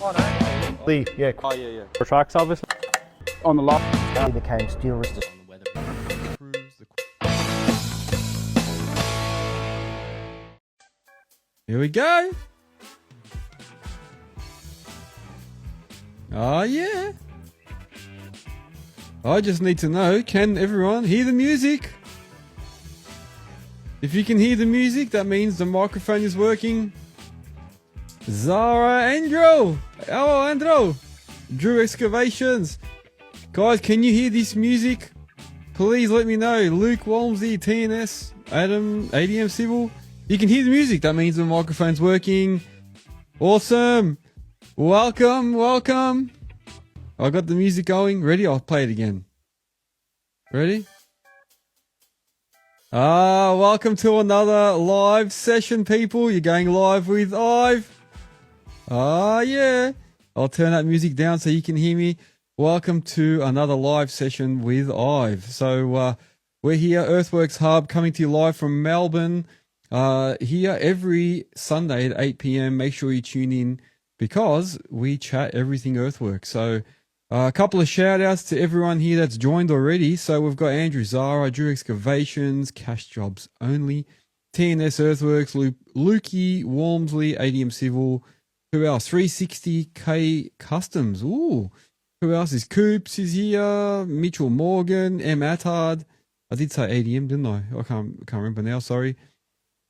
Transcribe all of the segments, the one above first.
Yeah. Oh, yeah. For tracks, obviously. On the lock. He became steel resistant. Here we go. Oh, yeah. I just need to know, can everyone hear the music? If you can hear the music, that means the microphone is working. Zara Andro. Oh, Andro. Drew Excavations. Guys, can you hear this music? Please let me know. Luke Walmsley, TNS, Adam, ADM Civil. You can hear the music. That means the microphone's working. Awesome. Welcome. I got the music going. Ready? I'll play it again. Ready? Welcome to another live session, people. You're going live with Ive. Yeah. I'll turn that music down so you can hear me. Welcome to another live session with Ive. So, we're here, Earthworks Hub, coming to you live from Melbourne. Here every Sunday at 8 p.m. Make sure you tune in because we chat everything Earthworks. So, a couple of shout outs to everyone here that's joined already. So we've got Andrew Zara, Drew Excavations, Cash Jobs Only, TNS Earthworks, Lukey, Walmsley, ADM Civil. Who else? 360K Customs. Ooh. Who else is Coops is here? Mitchell Morgan, M. Attard. I did say ADM, didn't I? I can't remember now, sorry.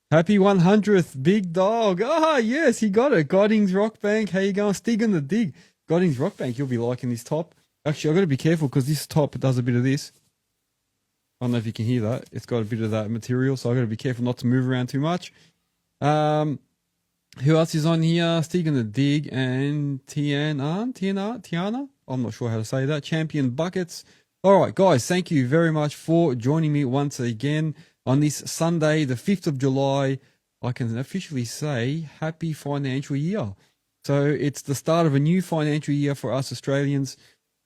Happy 100th, Big Dog. Yes, he got it. Godings Rock Bank. How you going? Stig in the dig. Godings Rock Bank, you'll be liking this top. Actually, I've got to be careful because this top does a bit of this. I don't know if you can hear that. It's got a bit of that material, so I've got to be careful not to move around too much. Who else is on here? Stig in the dig and Tiana? I'm not sure how to say that. Champion Buckets. All right, guys, thank you very much for joining me once again on this Sunday, the 5th of July. I can officially say happy financial year. So it's the start of a new financial year for us Australians.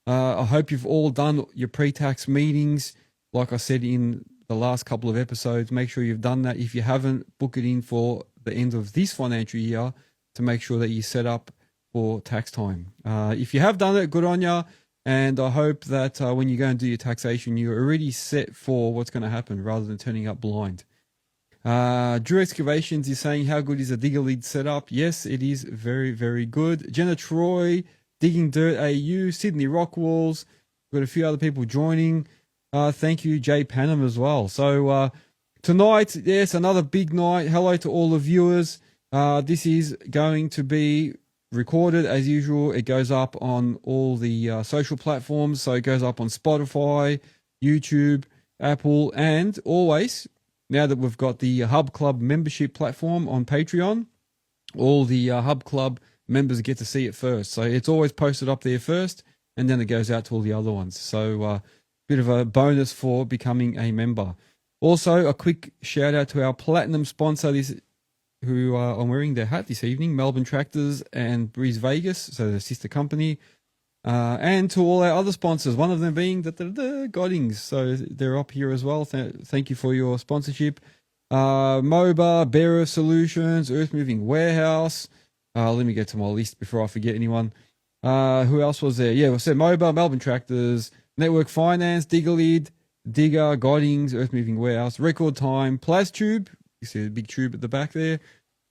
I hope you've all done your pre-tax meetings. Like I said in the last couple of episodes, make sure you've done that. If you haven't, book it in for the end of this financial year to make sure that you set up for tax time. If you have done it, good on you. And I hope that when you go and do your taxation, you're already set for what's going to happen rather than turning up blind. Drew Excavations is saying, how good is the Digga lead setup? Yes, it is very, very good. Jenna Troy, Digging Dirt AU, Sydney Rockwalls. We've got a few other people joining. Thank you, Jay Panham as well. So tonight, yes, another big night. Hello to all the viewers. This is going to be recorded as usual. It goes up on all the social platforms. So it goes up on Spotify, YouTube, Apple, and always, now that we've got the Hub Club membership platform on Patreon, all the Hub Club members get to see it first. So it's always posted up there first, and then it goes out to all the other ones. So bit of a bonus for becoming a member. Also, a quick shout out to our platinum sponsor, who I'm wearing their hat this evening, Melbourne Tractors and Brisvegas, so the sister company. And to all our other sponsors, one of them being the Godings. So they're up here as well. Thank you for your sponsorship. MOBA, Bearer Solutions, Earth Moving Warehouse. Let me get to my list before I forget anyone. Who else was there? Yeah, we said MOBA, Melbourne Tractors, Network Finance, Digga, Godings, Earth Moving Warehouse, Record Time, Plastube. You see the big tube at the back there.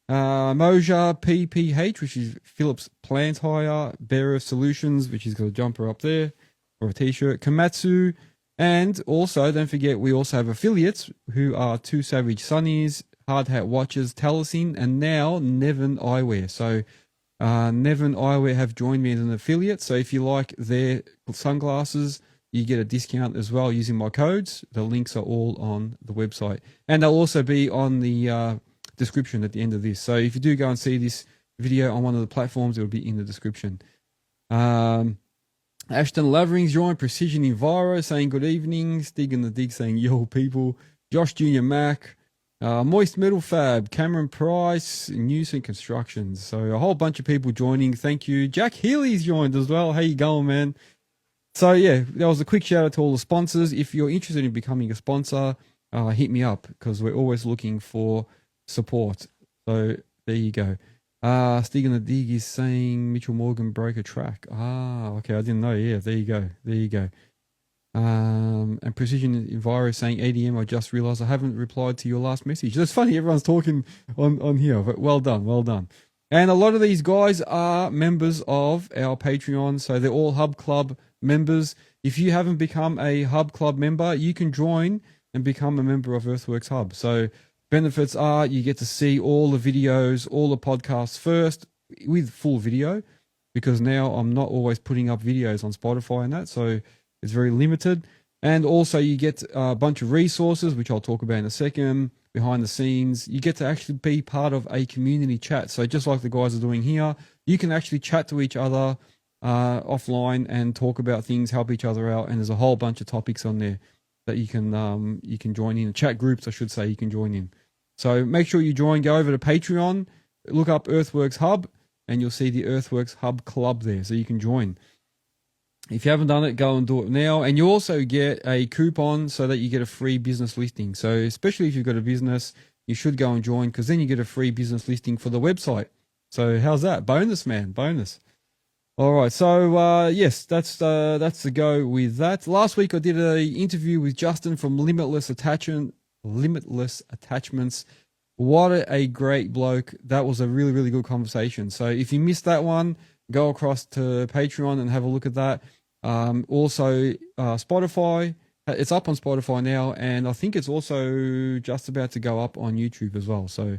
Moasure, PPH, which is Phillips Plant Hire, Bearer Solutions, which has got a jumper up there, or a t-shirt, Komatsu, and also, don't forget, we also have affiliates, who are Two Savage Sunnies, Hard Hat Watches, Telesin, and now Nevin Eyewear. So, Nevin Eyewear have joined me as an affiliate, so if you like their sunglasses, you get a discount as well using my codes. The links are all on the website, and they'll also be on the description at the end of this. So if you do go and see this video on one of the platforms, it'll be in the description. Ashton Lavering's joined, Precision Enviro saying good evening, Stig in the dig saying yo people, Josh Junior Mac, Moist Metal Fab, Cameron Price, Newson Constructions. So a whole bunch of people joining. Thank you. Jack Healy's joined as well. How you going, man? So yeah, that was a quick shout out to all the sponsors. If you're interested in becoming a sponsor, hit me up because we're always looking for support. So there you go. Stig the Dig is saying Mitchell Morgan broke a track. Okay, I didn't know. Yeah, there you go. There you go. And Precision Enviro saying ADM, I just realized I haven't replied to your last message. That's funny, everyone's talking on here, but well done, well done. And a lot of these guys are members of our Patreon, so they're all Hub Club members. If you haven't become a Hub Club member, you can join and become a member of Earthworks Hub. So benefits are you get to see all the videos, all the podcasts first with full video, because now I'm not always putting up videos on Spotify and that, so it's very limited. And also you get a bunch of resources, which I'll talk about in a second, behind the scenes. You get to actually be part of a community chat. So just like the guys are doing here, you can actually chat to each other offline and talk about things, help each other out. And there's a whole bunch of topics on there that you can join in. Chat groups, I should say, you can join in. So make sure you join. Go over to Patreon, look up Earthworks Hub, and you'll see the Earthworks Hub Club there, so you can join. If you haven't done it, go and do it now. And you also get a coupon so that you get a free business listing. So especially if you've got a business, you should go and join, because then you get a free business listing for the website. So how's that? Bonus, man, bonus. All right, so yes, that's the go with that. Last week I did an interview with Justin from Limitless Attachments. What a great bloke. That was a really, really good conversation. So if you missed that one, go across to Patreon and have a look at that. Also, Spotify, it's up on Spotify now, and I think it's also just about to go up on YouTube as well. So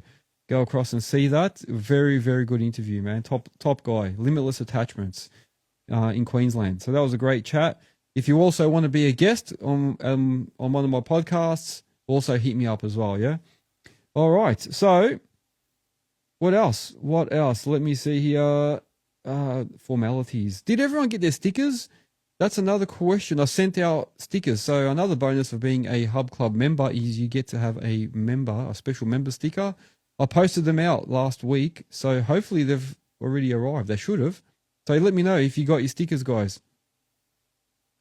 go across and see that. Very, very good interview, man. Top guy. Limitless Attachments in Queensland. So that was a great chat. If you also want to be a guest on one of my podcasts, also hit me up as well, yeah? All right, so what else? Let me see here. Formalities. Did everyone get their stickers? That's another question. I sent out stickers. So another bonus of being a Hub Club member is you get to have a special member sticker. I posted them out last week, so hopefully they've already arrived. They should have. So let me know if you got your stickers, guys.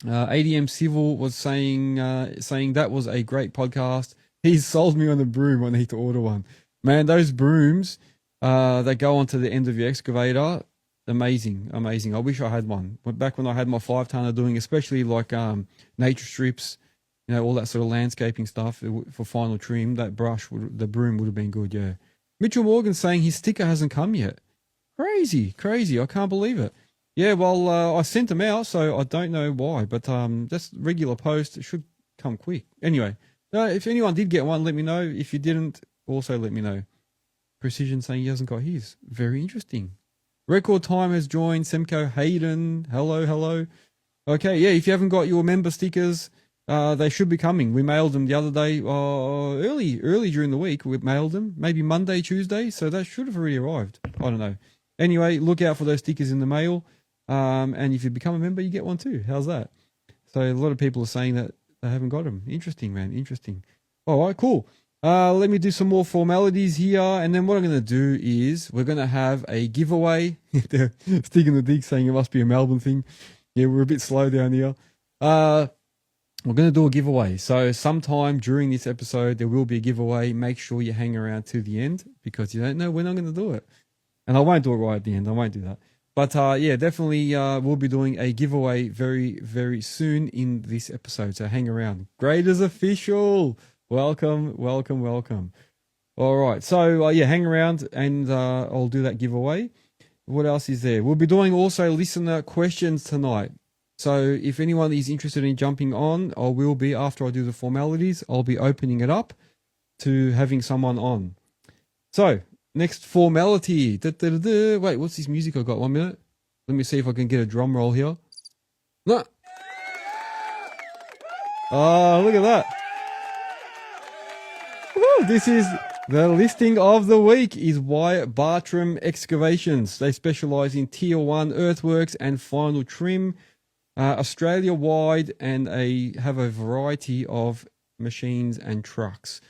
ADM Civil was saying that was a great podcast. He's sold me on the broom. I need to order one. Man, those brooms that go onto the end of your excavator, amazing. I wish I had one. Back when I had my 5-tonner doing, especially like nature strips, all that sort of landscaping stuff for final trim, the broom would have been good, yeah. Mitchell Morgan saying his sticker hasn't come yet. Crazy. I can't believe it. Yeah, well, I sent them out, so I don't know why, but just regular post. It should come quick. Anyway, if anyone did get one, let me know. If you didn't, also let me know. Precision saying he hasn't got his. Very interesting. Record Time has joined. Semco Hayden. Hello. Okay, yeah, if you haven't got your member stickers, they should be coming. We mailed them the other day, early during the week. We mailed them, maybe Monday, Tuesday, so that should have already arrived. I don't know. Anyway, look out for those stickers in the mail. And if you become a member, you get one too. How's that? So a lot of people are saying that they haven't got them. Interesting, man. Interesting. All right, cool. Let me do some more formalities here. And then what I'm going to do is we're going to have a giveaway. They're sticking the dig saying it must be a Melbourne thing. Yeah, we're a bit slow down here. We're going to do a giveaway. So sometime during this episode, there will be a giveaway. Make sure you hang around to the end because you don't know when I'm going to do it. And I won't do it right at the end. I won't do that. But yeah, definitely we'll be doing a giveaway very, very soon in this episode. So hang around. Graders Official. Welcome. All right. So yeah, hang around and I'll do that giveaway. What else is there? We'll be doing also listener questions tonight. So if anyone is interested in jumping on, I will be, after I do the formalities, I'll be opening it up to having someone on. So next formality. Wait, what's this music I got? 1 minute. Let me see if I can get a drum roll here. No. Oh, look at that. Woo, this is the listing of the week is Wyatt Bartram Excavations. They specialize in Tier 1 earthworks and final trim, Australia-wide, and have a variety of machines and trucks.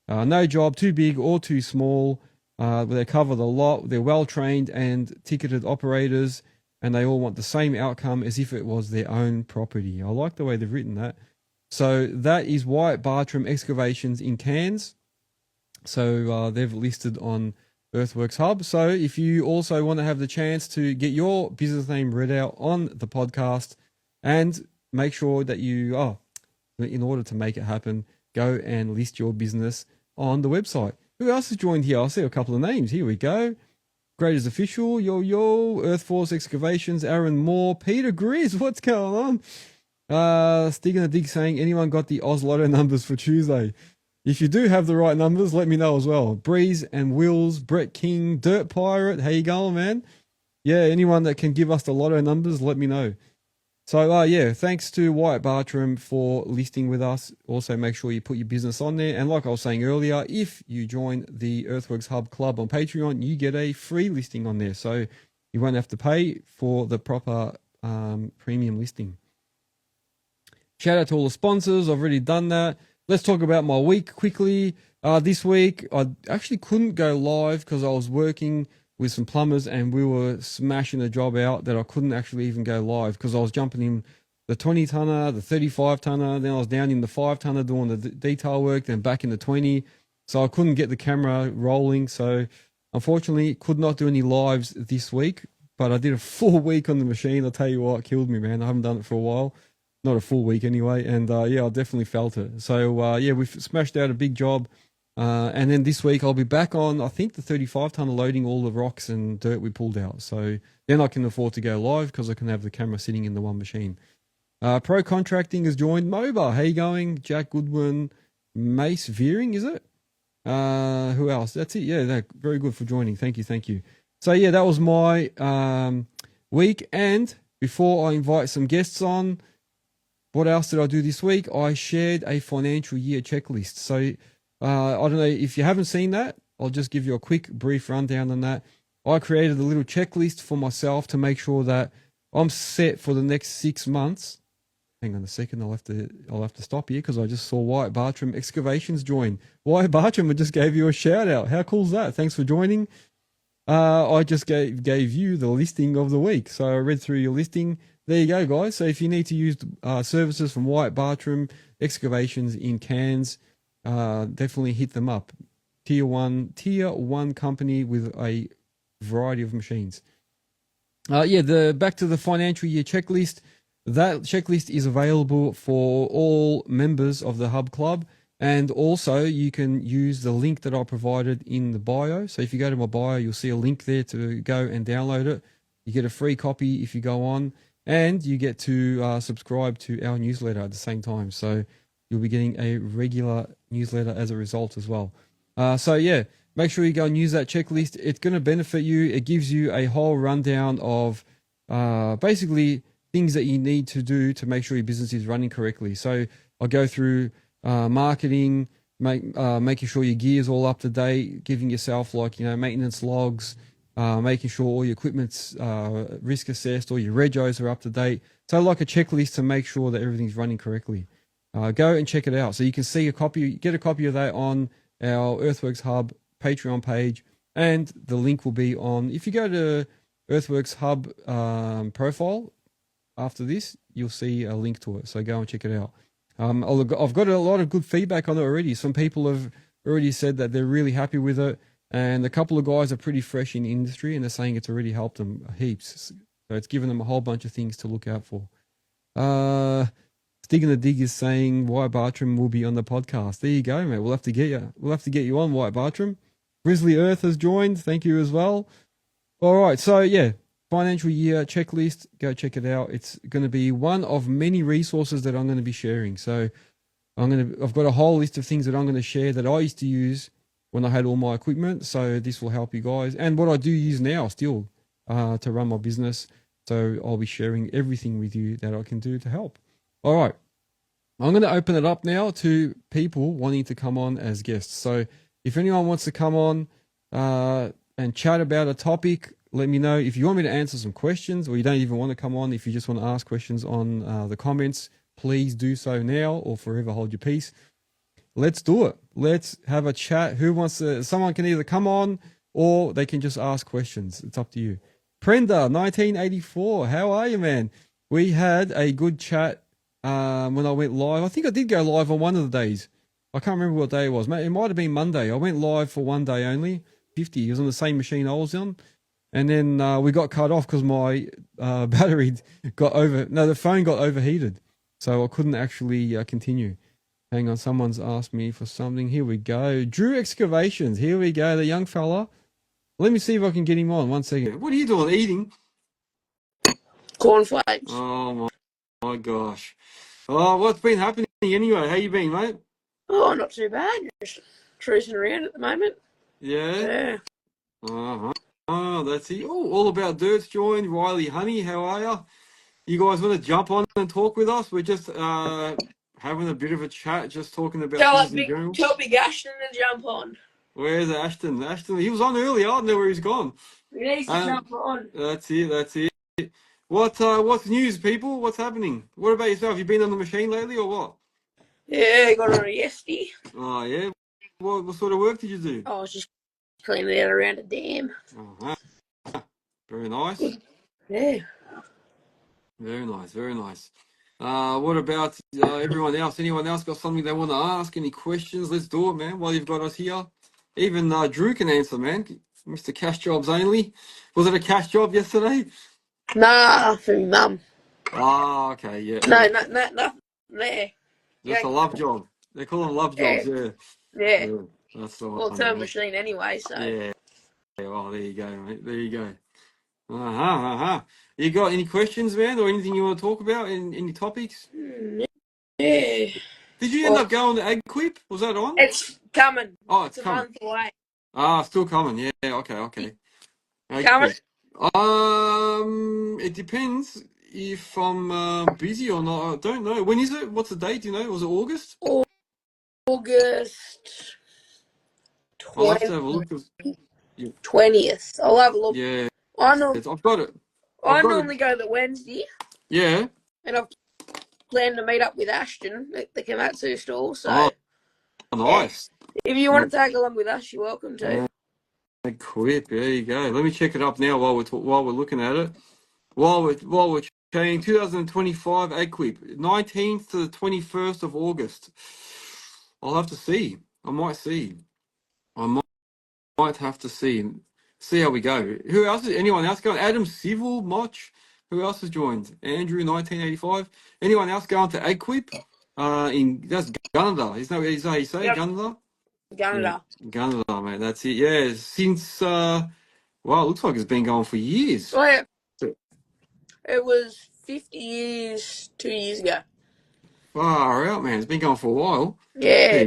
No job too big or too small. They cover the lot. They're well-trained and ticketed operators, and they all want the same outcome as if it was their own property. I like the way they've written that. So that is Wyatt Bartram Excavations in Cairns. So they've listed on Earthworks Hub. So if you also want to have the chance to get your business name read out on the podcast, and make sure that in order to make it happen, go and list your business on the website. Who else has joined here? I'll see a couple of names. Here we go. Graders Official, yo, Earthforce Excavations, Aaron Moore, Peter Grizz, what's going on? Sticking a dig saying, anyone got the Oz Lotto numbers for Tuesday? If you do have the right numbers, let me know as well. Breeze and Wills, Brett King, Dirt Pirate, how you going, man? Yeah, anyone that can give us the Lotto numbers, let me know. So, thanks to Wyatt Bartram for listing with us. Also, make sure you put your business on there. And like I was saying earlier, if you join the Earthworks Hub Club on Patreon, you get a free listing on there. So you won't have to pay for the proper premium listing. Shout out to all the sponsors. I've already done that. Let's talk about my week quickly. This week, I actually couldn't go live because I was working with some plumbers and we were smashing a job out that I couldn't actually even go live because I was jumping in the 20 tonner, the 35 tonner, then I was down in the 5 tonner doing the detail work, then back in the 20. So I couldn't get the camera rolling. So unfortunately, could not do any lives this week, but I did a full week on the machine. I'll tell you what, it killed me, man. I haven't done it for a while. Not a full week anyway. And I definitely felt it. So we've smashed out a big job. And then this week I'll be back on, I think, the 35 tonner loading all the rocks and dirt we pulled out. So then I can afford to go live because I can have the camera sitting in the one machine. Pro Contracting has joined. Moba, how you going? Jack Goodwin, Mace Veering, is it? Who else? That's it. Yeah, very good for joining. Thank you. So yeah, that was my week. And before I invite some guests on, what else did I do this week? I shared a financial year checklist. So I don't know if you haven't seen that. I'll just give you a quick brief rundown on that. I created a little checklist for myself to make sure that I'm set for the next 6 months. Hang on a second, I'll have to stop here because I just saw Wyatt Bartram Excavations join. Wyatt Bartram, I just gave you a shout out. How cool is that? Thanks for joining. I just gave you the listing of the week. So I read through your listing. There you go, guys. So if you need to use services from Wyatt Bartram Excavations in Cairns, definitely hit them up. Tier one company with a variety of machines. Back to the financial year checklist. That checklist is available for all members of the Hub Club, and also you can use the link that I provided in the bio. So if you go to my bio, you'll see a link there to go and download it. You get a free copy if you go on, and you get to subscribe to our newsletter at the same time. So you'll be getting a regular newsletter as a result as well. Make sure you go and use that checklist. It's going to benefit you. It gives you a whole rundown of basically things that you need to do to make sure your business is running correctly. So I'll go through marketing, making sure your gear is all up to date, giving yourself maintenance logs, making sure all your equipment's risk assessed, all your regos are up to date. So like a checklist to make sure that everything's running correctly. Go and check it out. So you can get a copy of that on our Earthworks Hub Patreon page, and the link will be on. If you go to Earthworks Hub profile after this, you'll see a link to it. So go and check it out. I've got a lot of good feedback on it already. Some people have already said that they're really happy with it, and a couple of guys are pretty fresh in the industry, and they're saying it's already helped them heaps. So it's given them a whole bunch of things to look out for. Stig and the Dig is saying Wyatt Bartram will be on the podcast. There you go, mate. We'll have to get you. We'll have to get you on, Wyatt Bartram. Grizzly Earth has joined. Thank you as well. All right. So yeah, financial year checklist. Go check it out. It's going to be one of many resources that I'm going to be sharing. So I've got a whole list of things that I'm going to share that I used to use when I had all my equipment. So this will help you guys, and what I do use now still to run my business. So I'll be sharing everything with you that I can do to help. All right, I'm going to open it up now to people wanting to come on as guests. So if anyone wants to come on and chat about a topic, let me know. If you want me to answer some questions, or you don't even want to come on, if you just want to ask questions on the comments, please do so now or forever hold your peace. Let's do it. Let's have a chat. Who wants to? Someone can either come on or they can just ask questions. It's up to you. Prenda, 1984. How are you, man? We had a good chat when I went live. I think I did go live on one of the days. I can't remember what day it was. It might have been Monday. I went live for one day only. If 50. He was on the same machine I was on. And then we got cut off because my battery the phone got overheated. So I couldn't actually continue. Hang on, someone's asked me for something. Here we go. Drew Excavations. Here we go, the young fella. Let me see if I can get him on. 1 second. What are you doing? Eating? Cornflakes. Oh, my gosh. Oh, what's been happening anyway? How you been, mate? Oh, not too bad. Just cruising around at the moment. Yeah? Yeah. Uh-huh. Oh, that's it. Oh, All About Dirt's joined. Riley Honey, how are you? You guys want to jump on and talk with us? We're just having a bit of a chat, just talking about things in general. Tell Big Ashton to jump on. Where's Ashton? Ashton, he was on earlier. I don't know where he's gone. He needs to jump on. That's it. What's news, people? What's happening? What about yourself? You been on the machine lately or what? Yeah, I got on a yesterday. Oh, yeah? What sort of work did you do? I was just cleaning out around a dam. Uh-huh. Very nice. Yeah. Very nice, very nice. What about everyone else? Anyone else got something they want to ask? Any questions? Let's do it, man, while you've got us here. Even Drew can answer, man. Mr. Cash Jobs Only. Was it a cash job yesterday? Nah, for me mum. Ah, okay, yeah. No, nothing there. Just a love job. They call them love jobs, yeah. Yeah. That's the one. Well, it's her machine anyway, so. Yeah. Well, there you go, mate. There you go. Uh-huh. You got any questions, man, or anything you want to talk about? Any topics? Yeah. Did you end up going to AgQuip? Was that on? It's coming. Oh, it's a coming. month away. Still coming. Yeah, okay. Coming? It depends if I'm busy or not. I don't know. When is it? What's the date? Do you know? Was it August? August I'll have to have a look. 20th. I'll have a look. Yeah. I've got it. I normally go the Wednesday. Yeah. And I've planned to meet up with Ashton at the Komatsu store. So, nice. If you want to tag along with us, you're welcome to. AgQuip. There you go. Let me check it up now while we're looking at it. While we're checking 2025 AgQuip, 19th to the 21st of August. I'll have to see. I might see. I might have to see how we go. Who else? Anyone else going? Adam Civil, Moch. Who else has joined? Andrew, 1985. Anyone else going to AgQuip? That's Gunnedah. Is that how you say? Yep. Gunnedah? Gunnedah. Yeah, Gunnedah, mate. That's it. Yeah, since it looks like it's been going for years. Oh, yeah. It was 50 years 2 years ago. Far out, man. It's been going for a while. Yeah.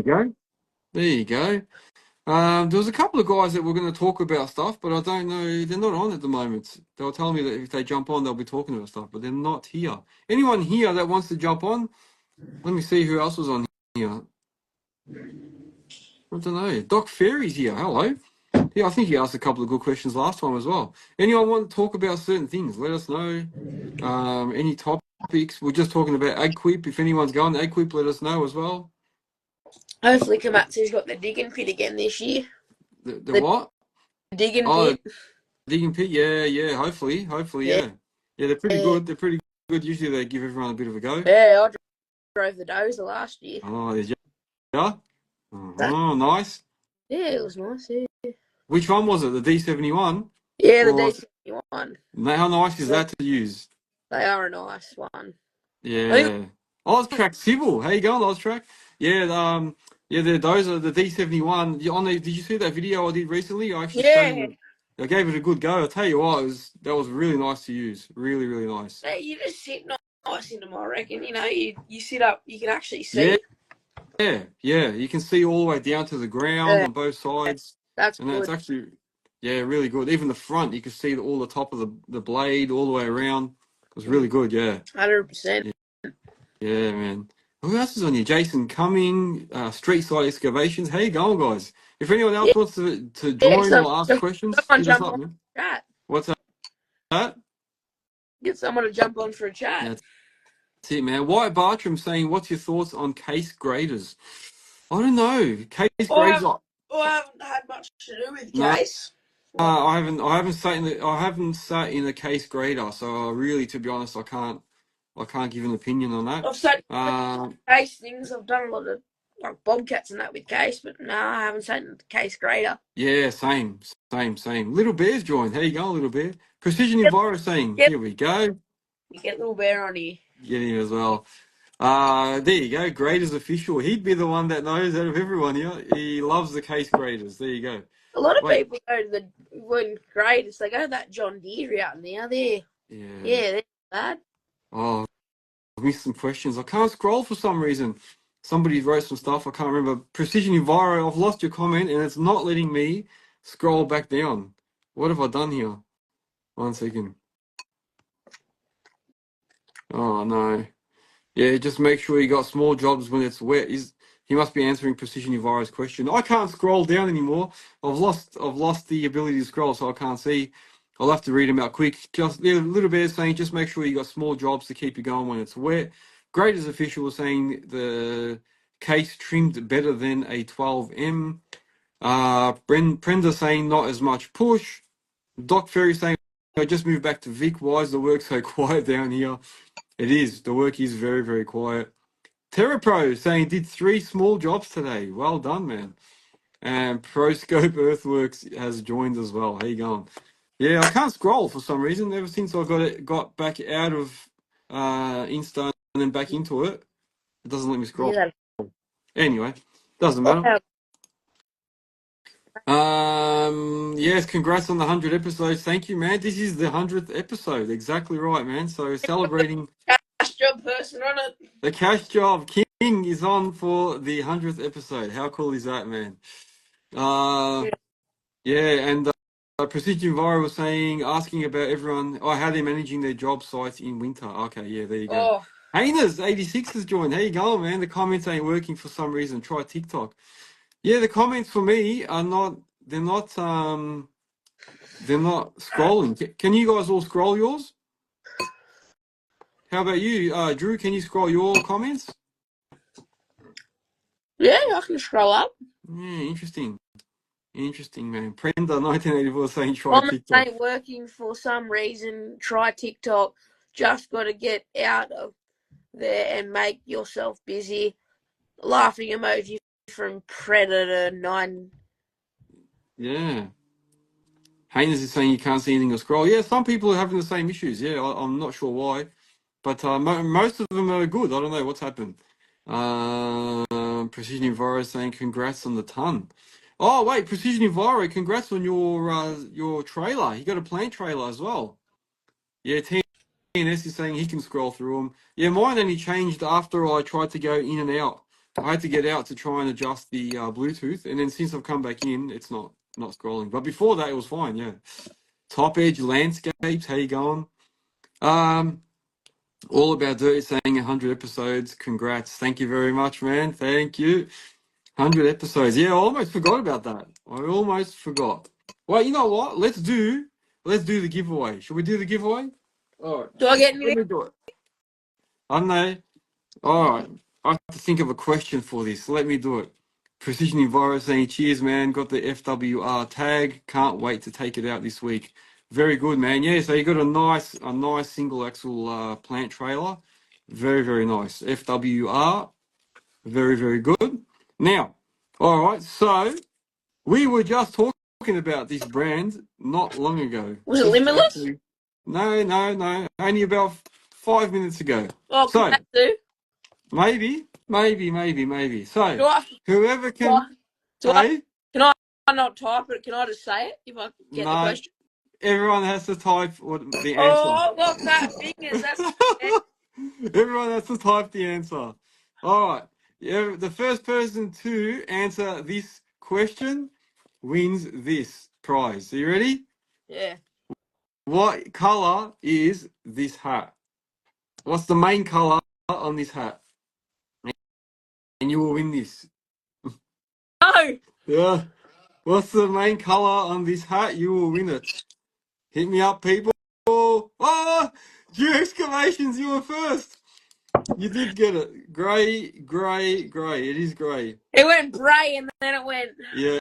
There you go. There was a couple of guys that were going to talk about stuff, but I don't know. They're not on at the moment. They were telling me that if they jump on, they'll be talking about stuff, but they're not here. Anyone here that wants to jump on? Let me see who else was on here. I don't know. Doc Ferry's here. Hello. Yeah, I think he asked a couple of good questions last time as well. Anyone want to talk about certain things? Let us know. Any topics? We're just talking about AgQuip. If anyone's going to AgQuip, let us know as well. Hopefully Komatsu's got the digging pit again this year. The what? Digging pit. Digging pit, yeah. Hopefully, yeah. Yeah, they're pretty good. Usually they give everyone a bit of a go. Yeah, I drove the Dozer last year. Oh, did you? Yeah? Oh, nice. Yeah, it was nice, yeah. Which one was it? The D71? Yeah, the D71. How nice is that to use? They are a nice one. Yeah. Oztrack Civil. How you going, Oztrack? Yeah, those are the D71. Did you see that video I did recently? I actually I gave it a good go. I'll tell you what, that was really nice to use. Really, really nice. Hey, you just sit nice in them, I reckon. You know, you sit up, you can actually see. Yeah. You can see all the way down to the ground on both sides. That's good. It's actually, really good. Even the front, you can see all the top of the blade all the way around. It was really good, yeah. 100%. Yeah, man. Who else is on here? Jason Cumming, Street Side Excavations. How you going, guys? If anyone else wants to join or ask questions, hit us up, man. Chat. What's that? Get someone to jump on for a chat. That's it, man. Wyatt Bartram saying, what's your thoughts on case graders? I don't know. Case graders. I haven't had much to do with case. I haven't sat in a case grader, so really, to be honest, I can't give an opinion on that. I've sat case things. I've done a lot of like bobcats and that with case, but no, I haven't seen the case grader. Yeah, same. Little Bear's joined. How you going, Little Bear? Precision Enviro saying, Yep. here we go. You get Little Bear on here. Get him as well. There you go. Graders official. He'd be the one that knows out of everyone here. He loves the case graders. There you go. A lot of Wait. people go to the when graders. They go to that John Deere out now. There, Yeah. they're bad. Oh, I've missed some questions. I can't scroll for some reason. Somebody wrote some stuff. I can't remember. Precision Enviro. I've lost your comment and it's not letting me scroll back down. What have I done here? 1 second. Oh no. Yeah, just make sure you got small jobs when it's wet. He must be answering Precision Enviro's question. I can't scroll down anymore. I've lost the ability to scroll, so I can't see. I'll have to read them out quick. Just a little bit saying, just make sure you got small jobs to keep you going when it's wet. Graders official was saying the case trimmed better than a 12M. Prenda saying not as much push. Doc Ferry saying I just moved back to Vic. Why is the work so quiet down here? It is. The work is very, very quiet. TerraPro saying did 3 small jobs today. Well done, man. And ProScope Earthworks has joined as well. How you going? Yeah, I can't scroll for some reason. Ever since I got back out of Insta and then back into it, it doesn't let me scroll. Yeah, Anyway, doesn't matter. Yes, congrats on the 100 episodes. Thank you, man. This is the 100th episode. Exactly right, man. So celebrating. cash job person on it. The cash job king is on for the 100th episode. How cool is that, man? Yeah, and Precision Enviro was asking about everyone, how they're managing their job sites in winter. Okay, yeah, there you go. Oh, Hainers86 has joined. How you going, man? The comments ain't working for some reason. Try TikTok. Yeah, the comments for me are not. They're not. They're not scrolling. Can you guys all scroll yours? How about you, Drew? Can you scroll your comments? yeah, I can scroll up. Yeah, interesting. Interesting, man. Prenda 1984 saying try Comments TikTok. ain't working for some reason. Try TikTok. Just got to get out of there and make yourself busy. Laughing emoji from Predator9. Yeah. Haynes is saying you can't see anything or scroll. Yeah, some people are having the same issues. Yeah, I'm not sure why. But most of them are good. I don't know what's happened. Precision Enviro saying congrats on the ton. Oh, wait, Precision Enviro, congrats on your trailer. You got a plant trailer as well. Yeah, TNS is saying he can scroll through them. Yeah, mine only changed after I tried to go in and out. I had to get out to try and adjust the Bluetooth, and then since I've come back in, it's not scrolling. But before that, it was fine. Yeah. Top Edge Landscapes, how you going? All About Dirt is saying 100 episodes. Congrats. Thank you very much, man. Thank you. 100 episodes. Yeah, I almost forgot about that. I almost forgot. Well, you know what? Let's do the giveaway. Should we do the giveaway? All right. Do I get Let anything? me do it. I know. All right. I have to think of a question for this. Let me do it. Precision Enviro saying, cheers, man. Got the FWR tag. Can't wait to take it out this week. Very good, man. Yeah, so you got a nice single axle plant trailer. Very, very nice. FWR. Very, very good. Now, all right. So we were just talking about this brand not long ago. Was it Just Limitless? actually, no. Only about 5 minutes ago. Oh, So Komatsu. maybe. So Do I? whoever can, Do I? hey, Can I not type it? Can I just say it if I get the no, question? everyone has to type the answer. Oh, I've got fat fingers. That's Everyone has to type the answer. All right. Yeah, the first person to answer this question wins this prize. Are you ready? yeah. What color is this hat? What's the main color on this hat? And you will win this. No. Yeah. What's the main color on this hat? You will win it. Hit me up, people. Oh, Gear Excavations, you were first. You did get it. Grey. It is grey. It went grey and then it went. Yeah,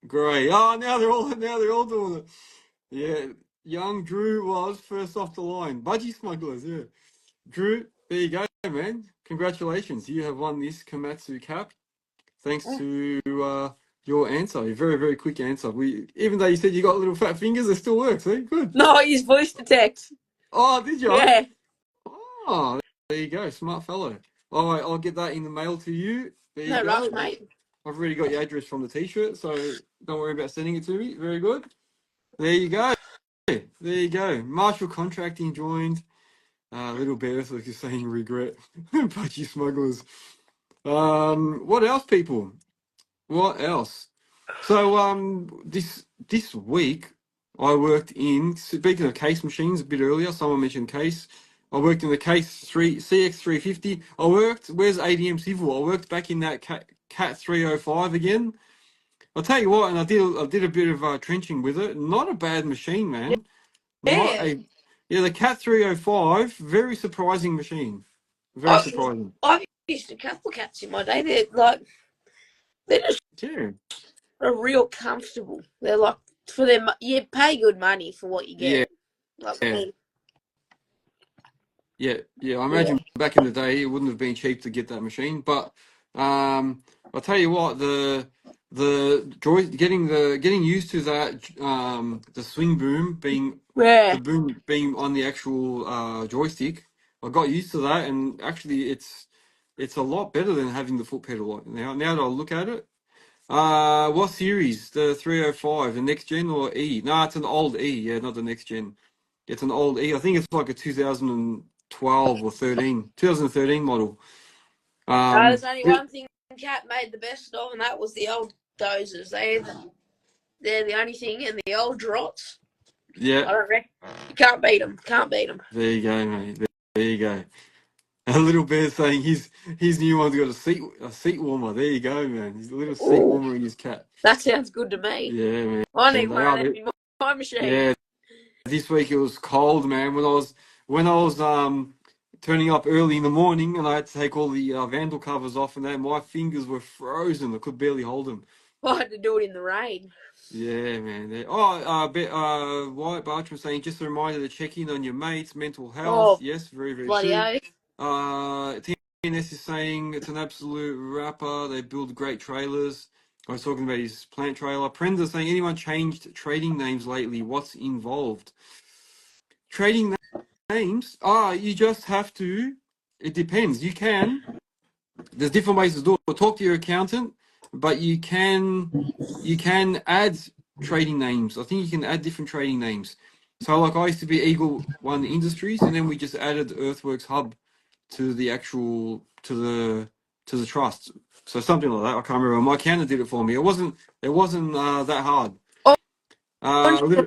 grey. Oh, now they're all doing it. Yeah, young Drew was first off the line. Budgie smugglers, yeah. Drew, there you go, man. Congratulations. You have won this Komatsu cap thanks to your answer. Your very, very quick answer. Even though you said you got little fat fingers, it still works, eh? Good. No, I use voice to text. Oh, did you? Yeah. Oh, there you go. Smart fellow. All right, I'll get that in the mail to you. There you No rush, go. mate. I've already got your address from the t-shirt, so don't worry about sending it to me. Very good. There you go. There you go. Marshall Contracting joined. Little Bear Earthworks is saying regret. Pudgy smugglers. What else, people? What else? So this week I worked in, speaking of case machines a bit earlier, someone mentioned case. I worked in the case 3 CX350. Where's ADM Civil? I worked back in that Cat 305 again. I'll tell you what, and I did a bit of trenching with it. Not a bad machine, man. Not Yeah. a Yeah, the Cat 305, very surprising machine. Very I, surprising. I've used a couple of cats in my day. They're just Yeah. real comfortable. They're like, for them, you pay good money for what you Yeah. get. Like, Yeah. Yeah, yeah. I yeah. imagine back in the day it wouldn't have been cheap to get that machine. But I'll tell you what, the joy getting used to that the swing boom being Yeah. on the actual joystick, I got used to that, and actually it's a lot better than having the foot pedal now that I look at it. What series? The 305, the next gen or E? No, it's an old E. Yeah, not the next gen. It's an old E. I think it's like a 2012 or 2013 model. There's only It, one thing Cat made the best of, and that was the old dozers. They're the only thing, and the old drots. yeah, I don't reckon you can't beat them. Can't beat them. there you go, mate. There you go. A little bear saying his new one's got a seat warmer. There you go, man. He's a little seat Ooh, warmer in his cat. that sounds good to me. Yeah, man. I They need one are. of them in my machine. Yeah, this week it was cold, man. When I was turning up early in the morning and I had to take all the vandal covers off and that, my fingers were frozen. I could barely hold them. I had to do it in the rain. Yeah, man. Wyatt Bartram saying just a reminder to check in on your mates, mental health. Oh, Yes, very, very bloody true. oath. TNS is saying it's an absolute rapper. They build great trailers. I was talking about his plant trailer. Prenza saying anyone changed trading names lately? What's involved? Trading names? You just have to. It depends. There's different ways to do it. Talk to your accountant, but you can add trading names. I think you can add different trading names. So like I used to be Eagle One Industries, and then we just added Earthworks Hub to the actual to the trust. So something like that. I can't remember. My accountant did it for me. It wasn't that hard. On Little,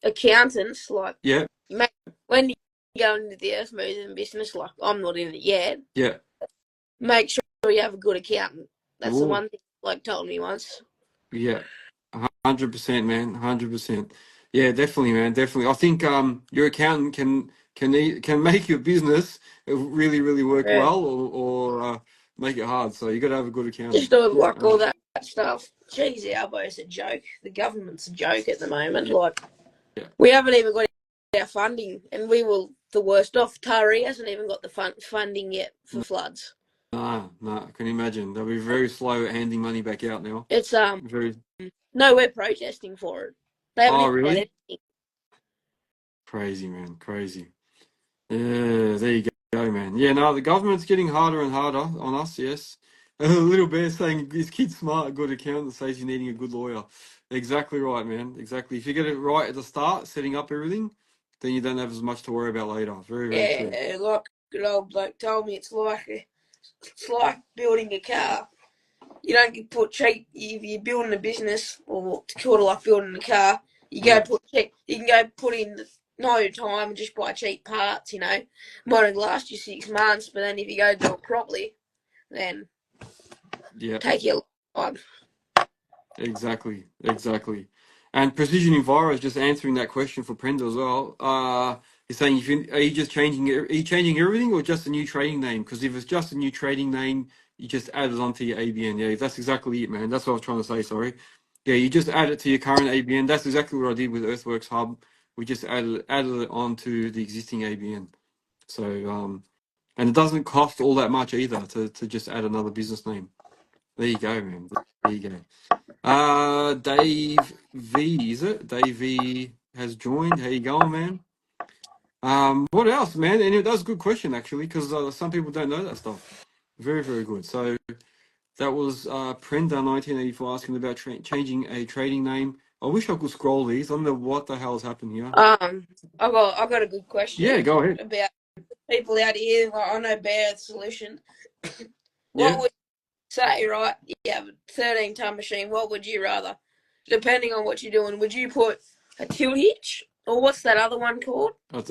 accountants, like, yeah, mate, when you go into the earth moving business, like I'm not in it yet, yeah. make sure you have a good accountant. That's the Ooh. one thing like told me once. Yeah, 100%, man, 100%. Yeah, definitely, man, definitely. I think your accountant can make your business really really work Yeah. well or make it hard. So you got to have a good accountant. Just do like all Uh, that stuff. Jeez, the Albo's a joke. The government's a joke at the moment. Like, yeah, we haven't even got our funding, and we were the worst off. Tari hasn't even got the funding yet for floods. no, I can imagine. They'll be very slow at handing money back out now. It's Very. no, we're protesting for it. They haven't Oh, even got really? anything. Crazy, man, crazy. Yeah, there you go, man. Yeah, no, the government's getting harder and harder on us, yes. A little bear saying his kid's smart, a good accountant says you're needing a good lawyer. Exactly right, man. Exactly. If you get it right at the start, setting up everything, then you don't have as much to worry about later. Very, very true. Yeah, like good old bloke told me, it's like building a car. You don't get put cheap if you're building a business, or sort of like building a car. You go Yeah, put cheap. You can go put in no time and just buy cheap parts. Might only last you 6 months, but then if you go do it properly, then yeah. take your time. Exactly, exactly. And Precision Enviro is just answering that question for Prenda as well. He's saying, are you just changing everything or just a new trading name? Because if it's just a new trading name, you just add it onto your ABN. Yeah, that's exactly it, man. That's what I was trying to say. Sorry. Yeah, you just add it to your current ABN. That's exactly what I did with Earthworks Hub. We just added it onto the existing ABN. So And it doesn't cost all that much either to just add another business name. There you go, man. There you go. Dave V, is it? Dave V has joined. How you going, man? What else, man? And that's a good question, actually, because some people don't know that stuff. Very, very good. So that was Prenda 1984 asking about changing a trading name. I wish I could scroll these. I don't know what the hell's happened here. I got a good question. Yeah, go ahead. About people out here. Like, I know Bear Solution. What Yeah. would you say, right? You have a 13-ton machine. What would you rather? Depending on what you're doing, would you put a tilt hitch or what's that other one called? A A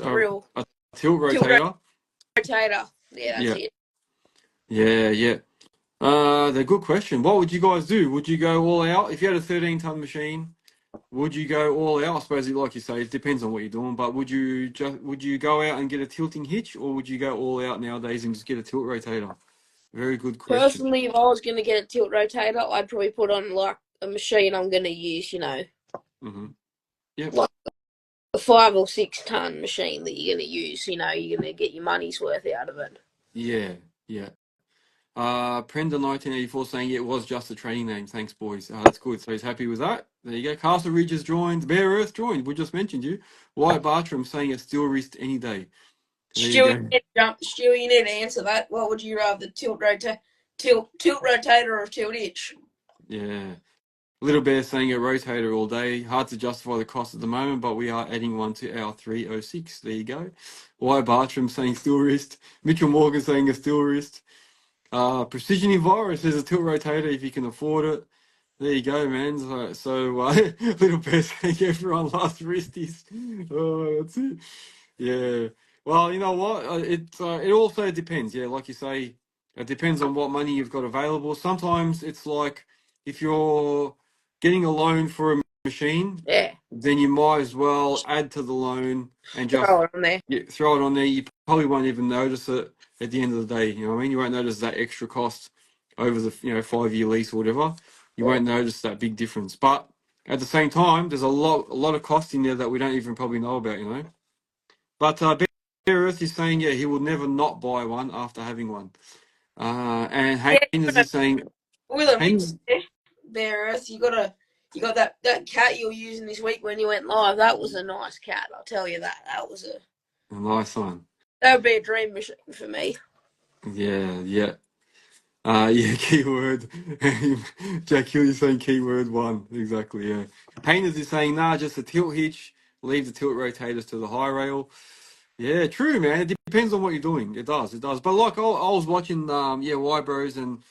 tilt rotator. rotator. Yeah, that's it. Yeah. The good question. What would you guys do? Would you go all out if you had a 13-ton machine? Would you go all out? I suppose, like you say, it depends on what you're doing. But would you go out and get a tilting hitch, or would you go all out nowadays and just get a tilt rotator? Very good question. Personally, if I was going to get a tilt rotator, I'd probably put on like a machine I'm going to use. Mm-hmm. Yeah. Like a 5 or 6 ton machine that you're going to use. You're going to get your money's worth out of it. Yeah. Prenda 1984 saying it was just a training name. Thanks, boys. That's good. So he's happy with that. There you go. Castle Ridge has joined. Bare Earth joined. We just mentioned you. Wyatt Bartram saying it's still wrist any day. Stewie, you need to answer that. What would you rather, tilt rotator or tilt hitch? Yeah. Little Bear saying a rotator all day. Hard to justify the cost at the moment, but we are adding one to our 306. There you go. Wyatt Bartram saying steel wrist. Mitchell Morgan saying a steel wrist. Precision Enviro says a tilt rotator if you can afford it. There you go, man. Little Bear saying everyone loves wristies. Oh, that's it. Yeah. Well, you know what? It also depends. Yeah, like you say, it depends on what money you've got available. Sometimes it's like if you're getting a loan for a machine, then you might as well add to the loan and just throw it on there. Throw it on there. You probably won't even notice it at the end of the day. You know what I mean? You won't notice that extra cost over the 5-year lease or whatever. You won't notice that big difference. But at the same time, there's a lot of cost in there that we don't even probably know about. But Bear Earth is saying, yeah, he will never not buy one after having one. And Haynes is saying, Bear Earth, you got that cat you were using this week when you went live. That was a nice cat, I'll tell you that. That was a nice one. That would be a dream machine for me. Yeah. Keyword. Jack Hill is saying keyword 1. Exactly, yeah. Painters is saying, nah, just a tilt hitch. Leave the tilt rotators to the high rail. Yeah, true, man. It depends on what you're doing. It does. But like I was watching, Y Bros and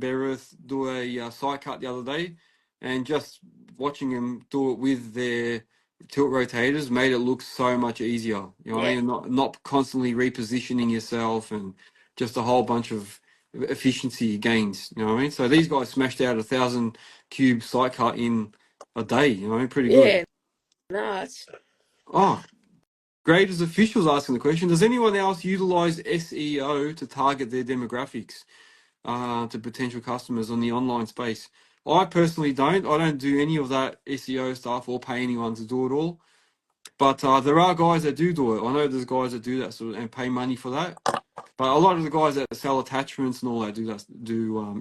Bear Earth do a side cut the other day, and just watching them do it with their tilt rotators made it look so much easier. You know what I mean? Not constantly repositioning yourself and just a whole bunch of efficiency gains. You know what I mean? So these guys smashed out 1,000 cube side cut in a day. You know what I mean? Pretty good. Yeah, nice. Oh. Graders officials asking the question, does anyone else utilize SEO to target their demographics to potential customers on the online space? I personally don't. I don't do any of that SEO stuff or pay anyone to do it all. But there are guys that do it. I know there's guys that do that and pay money for that. But a lot of the guys that sell attachments and all that do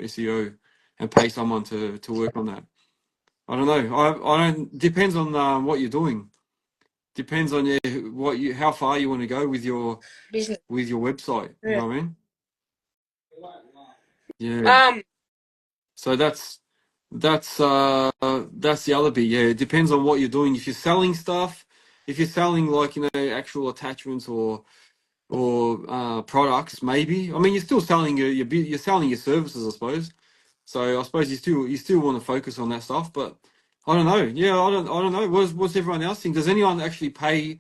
SEO and pay someone to work on that. I don't know. I don't. Depends on what you're doing. Depends on how far you want to go with your business, with your website. You know what I mean? Yeah. So that's the other bit. Yeah, it depends on what you're doing. If you're selling stuff, if you're selling like actual attachments or products, maybe. I mean, you're still selling you're selling your services, I suppose. So I suppose you still want to focus on that stuff. But I don't know. Yeah, I don't know. What's everyone else think? Does anyone actually pay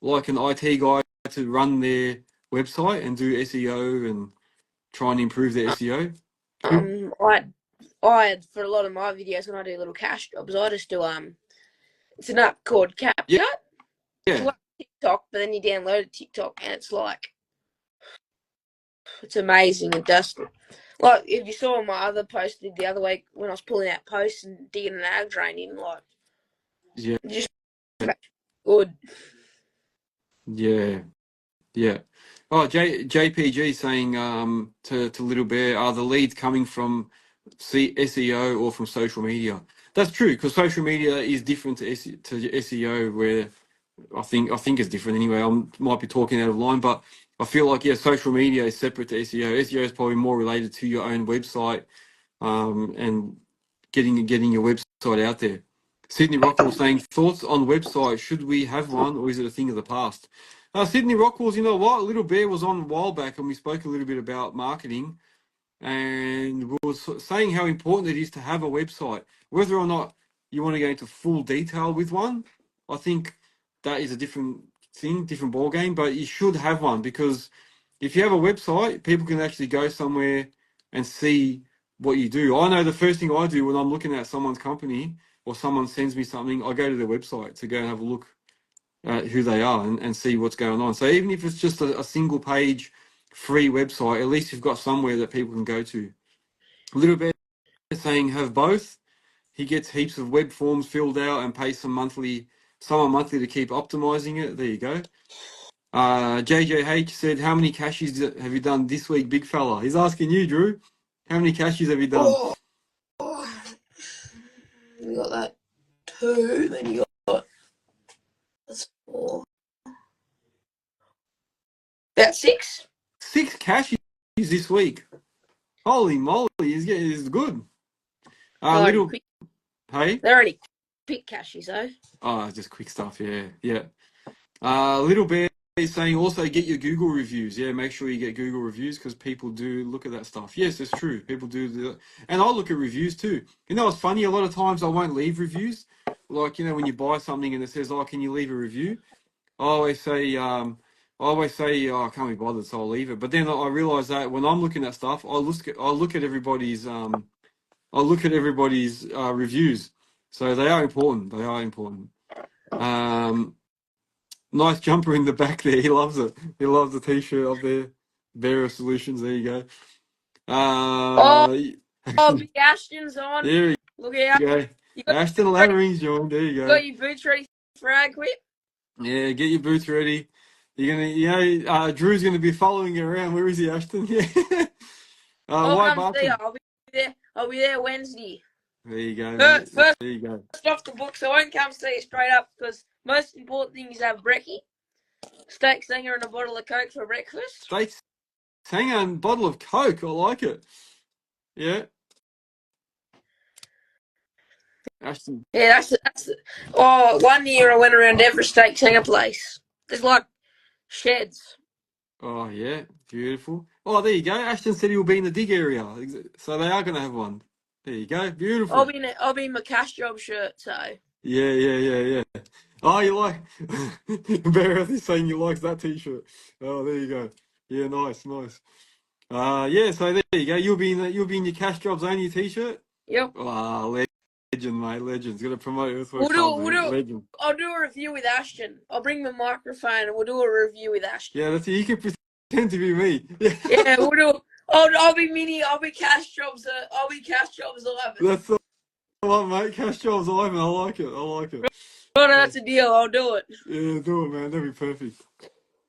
like an IT guy to run their website and do SEO and try and improve their SEO? I for a lot of my videos when I do little cash jobs, I just do it's an app called CapCut. Yeah. It's like TikTok, but then you download TikTok and it's amazing. It does. Like if you saw my other post the other week when I was pulling out posts and digging an ag drain in, like just good. Yeah. Oh, JPG saying to Little Bear, are the leads coming from SEO or from social media? That's true, because social media is different to SEO, where I think it's different anyway. I might be talking out of line, but I feel like, yeah, social media is separate to SEO. SEO is probably more related to your own website, and getting your website out there. Sydney Rockwell saying, thoughts on website, should we have one or is it a thing of the past? Sydney Rockwell's, you know what, Little Bear was on a while back and we spoke a little bit about marketing, and we were saying how important it is to have a website. Whether or not you want to go into full detail with one, I think that is a different thing, different ball game, but you should have one, because if you have a website, people can actually go somewhere and see what you do. I know the first thing I do when I'm looking at someone's company or someone sends me something, I go to their website to go and have a look at who they are and see what's going on. So even if it's just a single page free website, at least you've got somewhere that people can go to. A little bit saying have both. He gets heaps of web forms filled out and pays someone monthly to keep optimizing it. There you go. JJH said, how many cashies have you done this week, big fella? He's asking you, Drew. How many cashies have you done? Oh, you got that 2, then you got that's 4. About 6. 6 cashies this week. Holy moly, he's good. Little, Quick. hey? They're only quick cashies, though. Oh, just quick stuff, yeah. Little Bear is saying also get your Google reviews. Yeah, make sure you get Google reviews because people do look at that stuff. Yes, it's true. People do, and I look at reviews too. You know, it's funny. A lot of times I won't leave reviews. Like, you know, when you buy something and it says, "Oh, can you leave a review?" I always say, "Oh, I can't be bothered, so I'll leave it." But then I realize that when I'm looking at stuff, I look at everybody's reviews. So they are important. They are important. Nice jumper in the back there. He loves it. He loves the t-shirt up there. Bearer Solutions. There you go. Oh, Big Ashton's on. There you Look out. go. You got Ashton Lattering's joined. There you go. got your boots ready for ag whip? Yeah, get your boots ready. You're gonna, Drew's gonna be following you around. Where is he, Ashton? Yeah. I'll Why come see you. Barton? I'll be there Wednesday. There you go, mate. First There you go. off the book, so I won't come see you straight up because most important thing is have brekkie, steak singer, and a bottle of Coke for breakfast. Steak Sanger and bottle of Coke. I like it. Yeah. Ashton. Yeah, that's. Oh, 1 year I went around every steak singer place. There's like sheds. Oh, yeah. Beautiful. Oh, there you go. Ashton said he'll be in the dig area. So they are going to have one. There you go. Beautiful. I'll be in my cash job shirt, so. Yeah. Oh, you like... Bear is saying you likes that t-shirt. Oh, there you go. Yeah, nice. Yeah, so there you go. You'll be in your cash jobs only t-shirt. Yep. Oh, legend, mate. Legend's gonna promote Earthworks. Legend. I'll do a review with Ashton. I'll bring the microphone and we'll do a review with Ashton. Yeah, that's it. You can pretend to be me. Yeah, we'll do. I'll be mini. I'll be cash jobs. I'll be cash jobs 11. That's the one, mate. Cash jobs 11. I like it. Oh, that's a deal. I'll do it. Yeah, do it, man. That'd be perfect.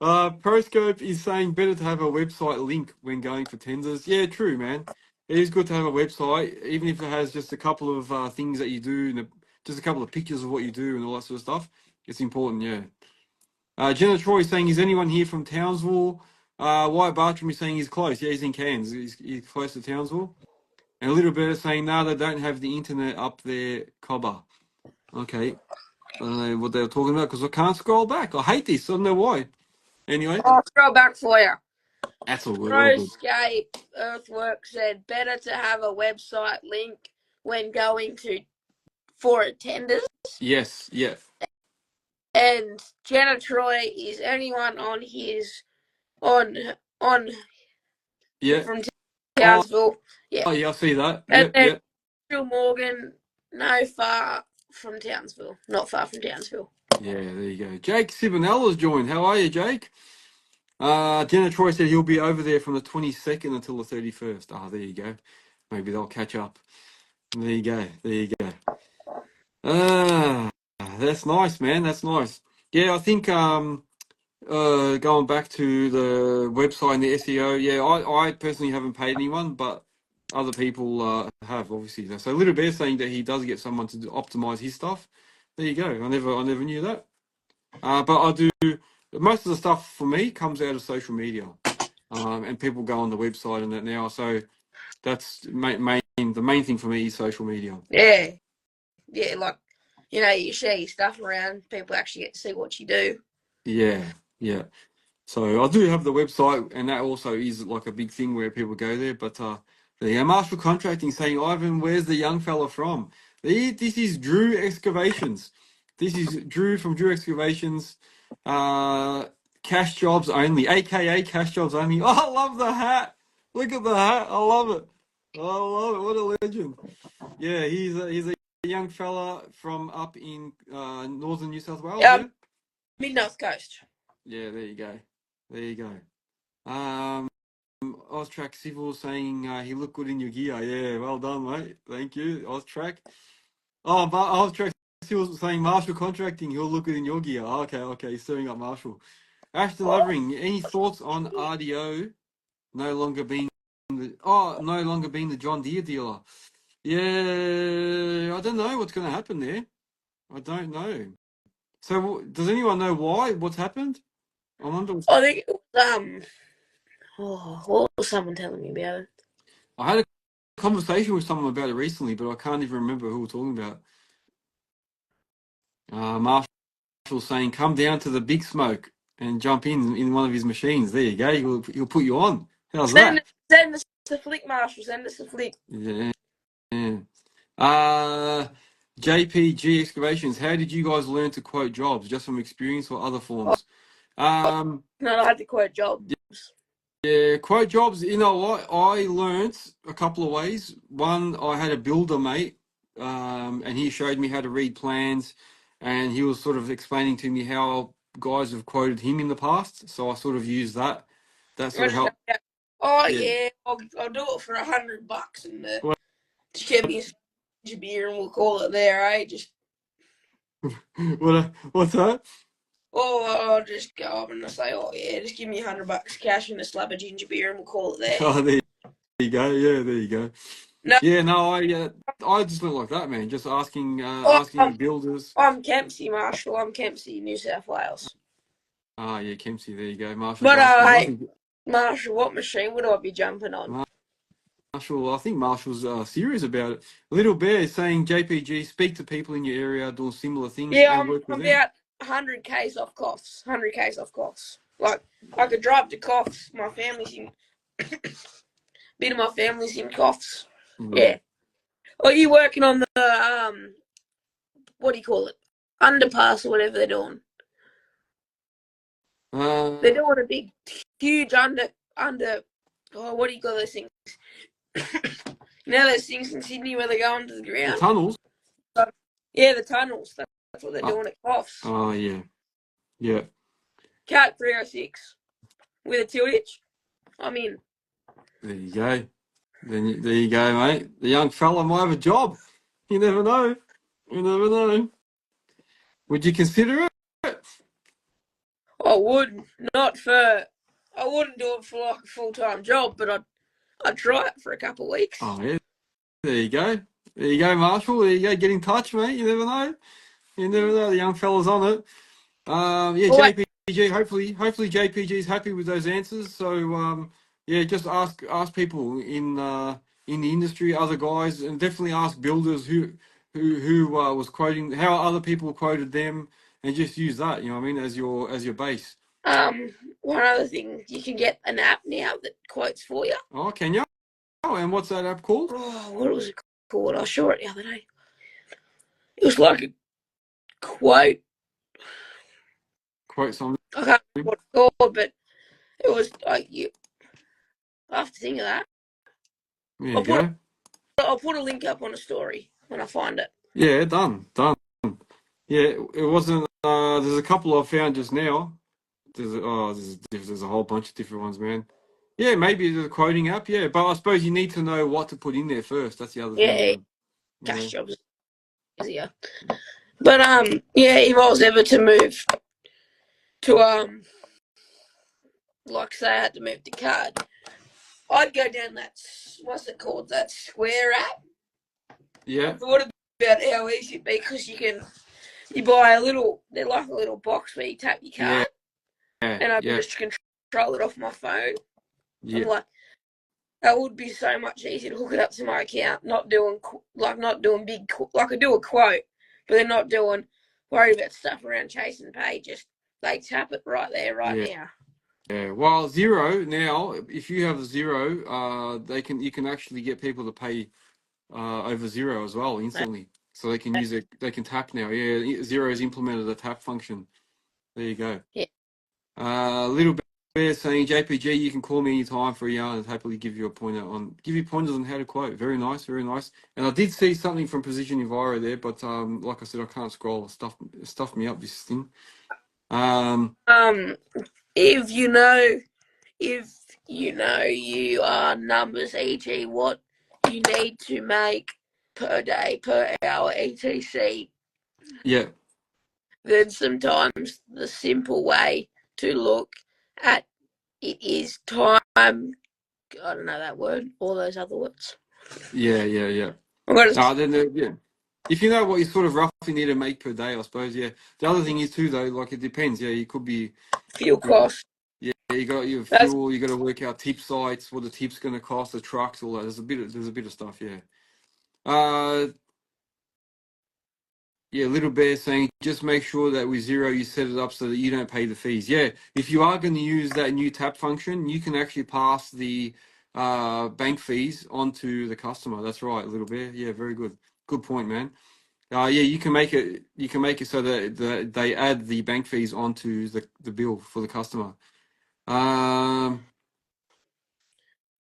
Proscope is saying better to have a website link when going for tenders. Yeah, true, man. It is good to have a website, even if it has just a couple of things that you do and just a couple of pictures of what you do and all that sort of stuff. It's important, yeah. Jenna Troy is saying, is anyone here from Townsville? Wyatt Bartram is saying he's close. Yeah, he's in Cairns. He's close to Townsville. And a little bit of saying, no, they don't have the internet up there, Cobber. Okay. I don't know what they were talking about because I can't scroll back. I hate this. I don't know why. Anyway. I'll throw back for you. That's all good. Proscape Earthworks said better to have a website link when going for tenders. Yes, yeah. And Jenna Troy is anyone on from Townsville. Yeah. Oh yeah, I see that. And yep. Phil Morgan, not far from Townsville. Yeah, there you go. Jake Sibonella's joined. How are you, Jake? Jenna Troy said he'll be over there from the 22nd until the 31st. Ah, there you go. Maybe they'll catch up. There you go. That's nice, man. That's nice. Yeah, I think going back to the website and the SEO, yeah, I personally haven't paid anyone, but other people have, obviously. So Little Bear saying that he does get someone to optimize his stuff. There you go. I never knew that. But I do, most of the stuff for me comes out of social media, and people go on the website and that now. So that's the main thing for me is social media. Yeah, like, you share your stuff around, people actually get to see what you do. Yeah. So I do have the website, and that also is like a big thing where people go there. But the Marshall Contracting saying, Ivan, where's the young fella from? This is Drew Excavations. This is Drew from Drew Excavations. Cash jobs only, aka cash jobs only. Oh, I love the hat. Look at the hat. I love it. What a legend. Yeah, he's a young fella from up in northern New South Wales. Yeah. Mid-North Coast. Yeah, there you go. There you go. Oztrack Civil saying he looked good in your gear. Yeah, well done, mate. Thank you, Oztrack. Oh, Oztrack Civil saying Marshall Contracting, he'll look good in your gear. Okay, he's stirring up Marshall. Ashton Lovering, any thoughts on RDO no longer being the John Deere dealer? Yeah, I don't know what's going to happen there. I don't know. So, does anyone know why? What's happened? I wonder. I think it was, what was someone telling me about it? I had a conversation with someone about it recently, but I can't even remember who we're talking about. Marshall saying, "Come down to the big smoke and jump in one of his machines." There you go. He'll put you on. How's that? Send us the flick, Marshall. Send us the flick. Yeah. JPG Excavations. How did you guys learn to quote jobs? Just from experience or other forms? No, I had to quote jobs. Yeah, quote jobs. You know what? I learnt a couple of ways. One, I had a builder mate, and he showed me how to read plans, and he was sort of explaining to me how guys have quoted him in the past. So I sort of used that. That sort of helped. Yeah, I'll do it for $100 and just give me a beer and we'll call it there, eh? Just what's that? I'll just go up and say, just give me $100 cash and a slab of ginger beer and we'll call it there. Oh, there you go. Yeah, there you go. No. Yeah, no, I just went like that, man. Just asking builders. I'm Kempsey, Marshall. I'm Kempsey, New South Wales. Ah, yeah, Kempsey. There you go, Marshall. But Marshall, what machine would I be jumping on? Marshall, I think Marshall's serious about it. Little Bear is saying, JPG, speak to people in your area doing similar things. Yeah, I'm about 100Ks off coughs. 100Ks off coughs. Like, I could drive to coughs. My family's in... bit of my family's in coughs. Mm-hmm. Yeah. Are you working on the, what do you call it? Underpass or whatever they're doing? They're doing a big, huge under, what do you call those things? You know those things in Sydney where they go under the ground? The tunnels? Yeah, the tunnels. That's what they're doing at Coughs. Oh, yeah. Yeah. Cat 306 with a tilt hitch. I'm in. There you go. There you go, mate. The young fella might have a job. You never know. You never know. Would you consider it? I would. I wouldn't do it for like a full-time job, but I'd try it for a couple of weeks. Oh, yeah. There you go. There you go, Marshall. There you go. Get in touch, mate. You never know. You never know. The young fella's on it. JPG. Hopefully JPG's happy with those answers. So, just ask people in the industry, other guys, and definitely ask builders who was quoting, how other people quoted them, and just use that. You know what I mean, as your base. One other thing, you can get an app now that quotes for you. Oh, can you? Oh, and what's that app called? Oh, what was it called? I saw it the other day. It was like a quote something. I can't remember what it's called, but it was like you. I have to think of that. There you go. I'll put a link up on a story when I find it. Yeah, done. Yeah, it wasn't. There's a couple I found just now. There's a whole bunch of different ones, man. Yeah, maybe the quoting app. Yeah, but I suppose you need to know what to put in there first. That's the other thing. Yeah, cash jobs easier. But if I was ever to move to like say I had to move the card, I'd go down that, what's it called, that Square app. Yeah. I thought about how easy it'd be because you buy they're like a little box where you tap your card, and I can just control it off my phone. Yeah. I'm like, that would be so much easier to hook it up to my account, not doing big, like I do a quote, but they're not worried about stuff around chasing pages. They tap it right there, now. Yeah. Well, Zero now, if you have Zero, you can actually get people to pay over Zero as well instantly. So they can use it. They can tap now. Yeah, Zero's implemented a tap function. There you go. Yeah. Little Bear saying, JPG, you can call me anytime for a yarn and happily give you pointers on how to quote. Very nice, very nice. And I did see something from Precision Enviro there, but like I said, I can't scroll. It stuffed me up, this thing. If you know your numbers, e.g., what you need to make per day, per hour, etc., Yeah. then sometimes the simple way to look at it is time. I don't know that word, all those other words. Yeah. Then if you know what you sort of roughly need to make per day, I suppose. Yeah. The other thing is too, though, like it depends. Yeah, you could be fuel cost. Yeah, you got your That's fuel. You got to work out tip sites, what the tip's going to cost, the trucks, all that. There's a bit of stuff. Yeah. Little Bear saying just make sure that with Zero you set it up so that you don't pay the fees. Yeah, if you are going to use that new tap function, you can actually pass the bank fees onto the customer. That's right, Little Bear. Yeah, very good. Good point, man. You can make it. You can make it so that they add the bank fees onto the bill for the customer.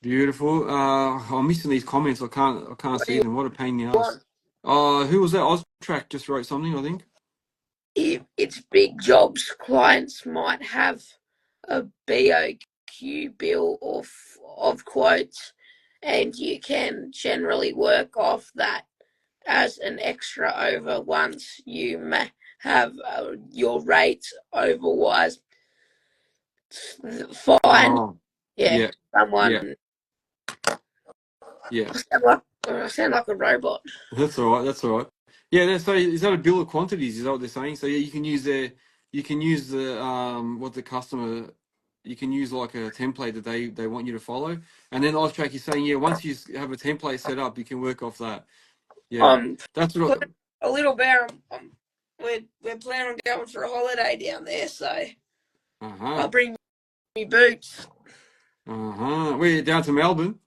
Beautiful. I'm missing these comments. I can't what see them. What a pain in the ass. Who was that? Oztrack just wrote something, I think. If it's big jobs, clients might have a BOQ bill of quotes, and you can generally work off that as an extra over once you may have your rates otherwise fine. Oh, yeah. Someone. Yeah. I sound like a robot. That's all right. That's all right. Yeah. So is that a bill of quantities? Is that what they're saying? So yeah, you can use the what the customer, you can use like a template that they want you to follow, and then Oztrack is saying, yeah, once you have a template set up, you can work off that. Yeah, that's what. A little bear. We're planning on going for a holiday down there, so I'll bring me boots. We're down to Melbourne.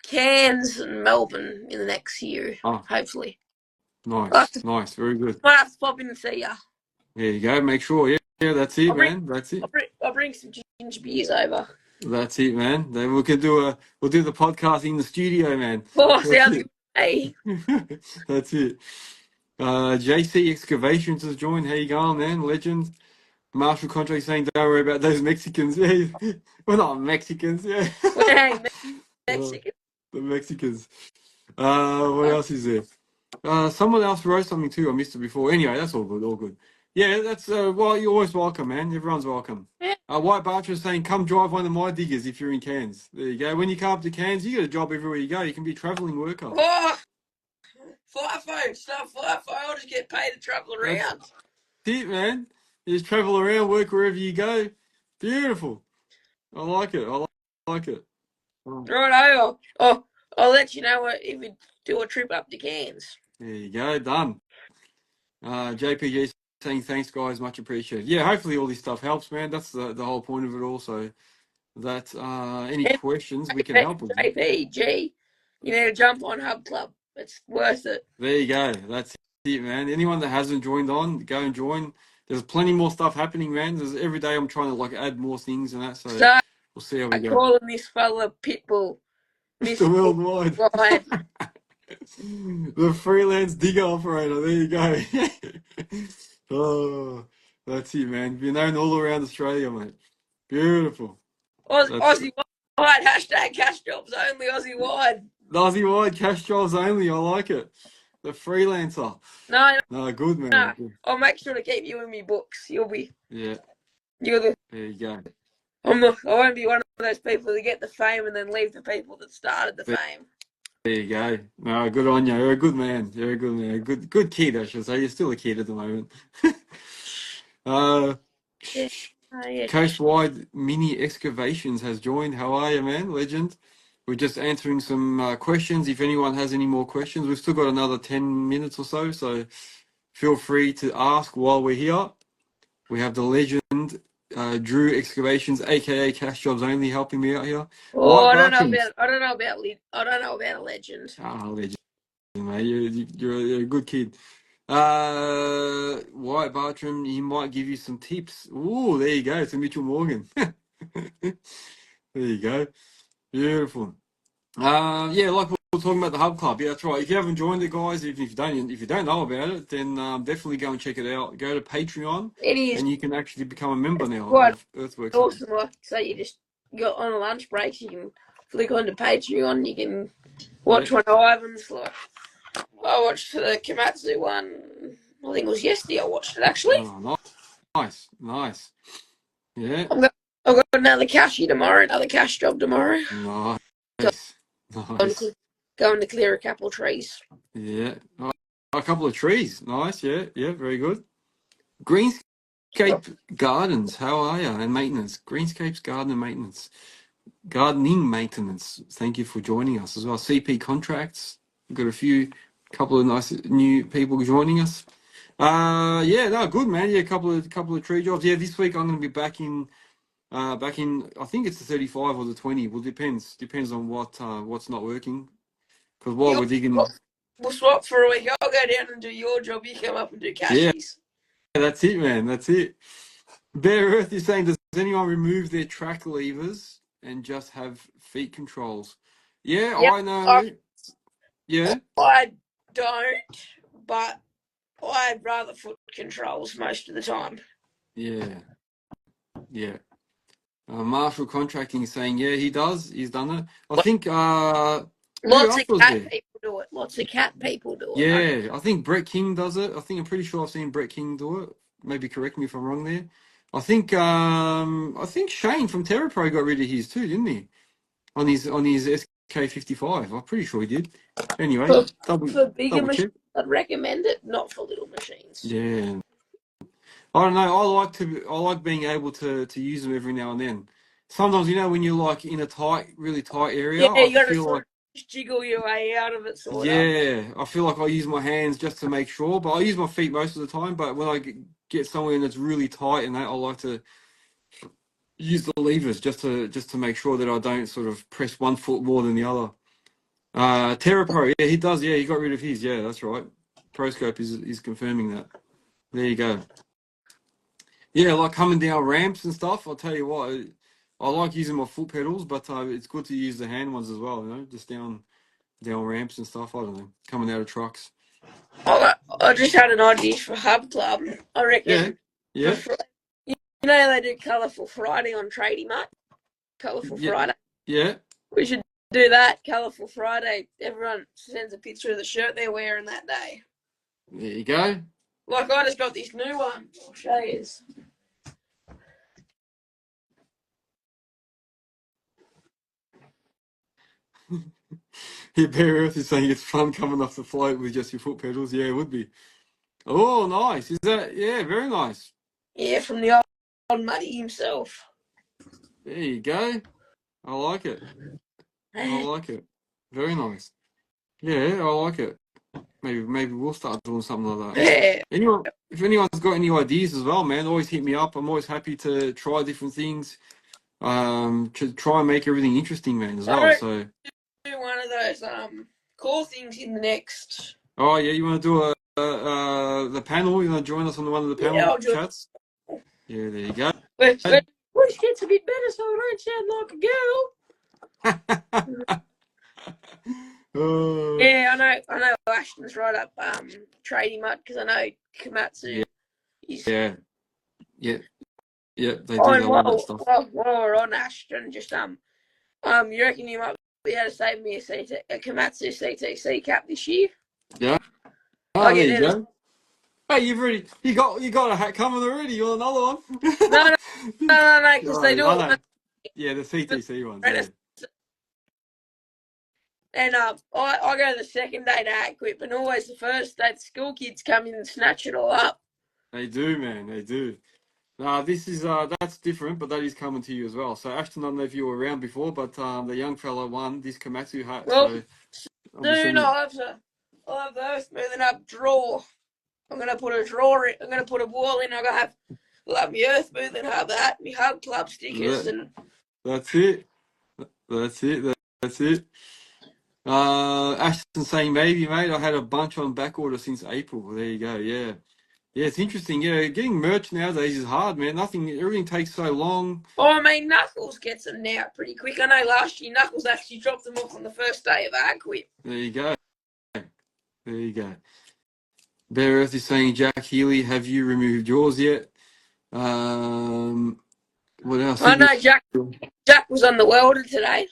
Cairns and Melbourne in the next year, hopefully. Nice, very good. Might have to pop in and see ya. There you go. Make sure. Yeah, that's it, man. That's it. I'll bring some ginger beers over. That's it, man. Then we'll do the podcast in the studio, man. Oh, sounds good. Hey. That's it. JC Excavations has joined. How you going, man? Legend. Marshall Contract saying, don't worry about those Mexicans. Yeah, we're not Mexicans. Yeah. Hey, Mexicans. The Mexicans. What else is there? Someone else wrote something too. I missed it before. Anyway, that's all good. All good. Yeah, that's well, you're always welcome, man. Everyone's welcome. Yeah. White Barcher is saying, come drive one of my diggers if you're in Cairns. There you go. When you come up to Cairns, you get a job everywhere you go. You can be a travelling worker. Oh, FIFO, stuff FIFO. I'll just get paid to travel around. That's it, man. You just travel around, work wherever you go. Beautiful. I like it. I like it. Right, I'll let you know if we do a trip up to Cairns. There you go. Done. JPG saying thanks, guys. Much appreciated. Yeah, hopefully all this stuff helps, man. That's the whole point of it all. So that any questions we can help with. JPG, you need to jump on Hub Club. It's worth it. There you go. That's it, man. Anyone that hasn't joined on, go and join. There's plenty more stuff happening, man. Every day I'm trying to like add more things and that. So we'll see how we go. Calling this fella Pitbull. Mr. Worldwide. The freelance digger operator. There you go. Oh, that's it, man. You're known all around Australia, mate. Beautiful. Aussie wide. Hashtag cash jobs only. Aussie wide. Aussie wide cash jobs only. I like it. The freelancer. No, good, man. Nah. Good. I'll make sure to keep you in my books. You'll be. Yeah. You're the. There you go. I won't be one of those people that get the fame and then leave the people that started the fame. There you go. No, good on you. You're a good man. You're a good man. Good kid, I should say. You're still a kid at the moment. uh, Yeah. Yeah. Coastwide Mini Excavations has joined. How are you, man? Legend. We're just answering some questions. If anyone has any more questions, we've still got another 10 minutes or so. So feel free to ask while we're here. We have the legend, Drew Excavations, aka Cash Jobs Only, helping me out here. Oh, I don't know about a legend. Ah, legend, mate. You're a good kid. White Bartram, he might give you some tips. Ooh, there you go. It's a Mitchell Morgan. There you go. Beautiful. Yeah, like we were talking about the Hub Club. Yeah, that's right. If you haven't joined it, guys, if you don't know about it, then definitely go and check it out. Go to Patreon, It is and you can actually become a member now quite of Earthworks Hub. awesome. Like, say you just got on a lunch break, you can flick onto Patreon. You can watch one of Ivan's. Like, I watched the Komatsu one. I think it was yesterday. I watched it actually. Oh, nice. Yeah. I've got another cashy tomorrow. Another cash job tomorrow. Nice. Going to clear a couple of trees. Yeah. Oh, a couple of trees. Nice. Yeah. Very good. Greenscape Gardens. How are you? And maintenance. Greenscape's garden and maintenance. Gardening maintenance. Thank you for joining us as well. CP Contracts. We've got couple of nice new people joining us. Yeah, no, good man. Yeah, couple of tree jobs. Yeah, this week I'm going to be back in. I think it's the 35 or the 20. Well, depends on what's not working. Because while we're digging, we'll swap for a week. I'll go down and do your job. You come up and do cashies. Yeah, that's it, man. That's it. Bear Earth is saying, does anyone remove their track levers and just have feet controls? Yeah, yep. I know. Yeah. I don't, but I'd rather foot controls most of the time. Yeah. Marshall Contracting is saying, yeah, he does. He's done it. I think lots of cat people do it. Lots of cat people do it. Yeah, I think Brett King does it. I'm pretty sure I've seen Brett King do it. Maybe correct me if I'm wrong there. I think Shane from TerraPro got rid of his too, didn't he? On his SK55. I'm pretty sure he did. Anyway, for bigger machines, check. I'd recommend it, not for little machines. Yeah. I don't know. I like being able to use them every now and then. Sometimes, when you're like in a really tight area, yeah, you gotta feel like jiggle your way out of it, I feel like I use my hands just to make sure, but I use my feet most of the time. But when I get somewhere that's really tight and that, I like to use the levers just to make sure that I don't sort of press one foot more than the other. TerraPro, yeah, he does. Yeah, he got rid of his. Yeah, that's right. ProScope is confirming that. There you go. Yeah, like coming down ramps and stuff. I'll tell you what, I like using my foot pedals, but it's good to use the hand ones as well. Just down ramps and stuff. I don't know, coming out of trucks. I just had an idea for Hub Club. I reckon. Yeah. You know they do Colourful Friday on Tradie Mutt? Colourful Friday? Yeah. We should do that, Colourful Friday. Everyone sends a picture of the shirt they're wearing that day. There you go. Like, I just got this new one. I'll show you. Yeah, Bear Earth is saying it's fun coming off the float with just your foot pedals. Yeah, it would be. Oh, nice. Is that? Yeah, very nice. Yeah, from the old Muddy himself. There you go. I like it. Very nice. Yeah, I like it. Maybe we'll start doing something like that. Yeah. If anyone's got any ideas as well, man, always hit me up. I'm always happy to try different things. To try and make everything interesting, man, as well. So do one of those cool things in the next. Oh yeah, you want to do the panel? You want to join us on one of the panel chats? Yeah, there you go. Voice gets a bit better, so I don't sound like a girl. Yeah, I know. Ashton's right up Trading Mutt because I know Komatsu. Yeah. They do that stuff. While we're on Ashton, just you reckon you might be able to save me a Komatsu CTC cap this year? Yeah. Oh, there you go. Hey, you got a hat coming already. You want another one? No, because they do it. Yeah, the CTC ones. Yeah. And I go the second day to equip, and always the first day the school kids come in and snatch it all up. They do, man. They do. This is that's different, but that is coming to you as well. So Ashton, I don't know if you were around before, but the young fella won this Komatsu hat. Well, So I'll be soon sending. I'll have the earth moving up drawer. I'm gonna put a drawer in. I'm gonna put a wall in. We'll have my earth moving hub hat, my hub club stickers, and that's it. That's it. That's it. Ashton saying maybe, mate. I had a bunch on back order since April. There you go. Yeah. Yeah, it's interesting. Yeah, getting merch nowadays is hard, man. Everything takes so long. Oh, I mean, Knuckles gets them now pretty quick. I know last year Knuckles actually dropped them off on the first day of equip. There you go. There you go. Bear Earth is saying, Jack Healy, have you removed yours yet? What else? I know Jack was on the welder today.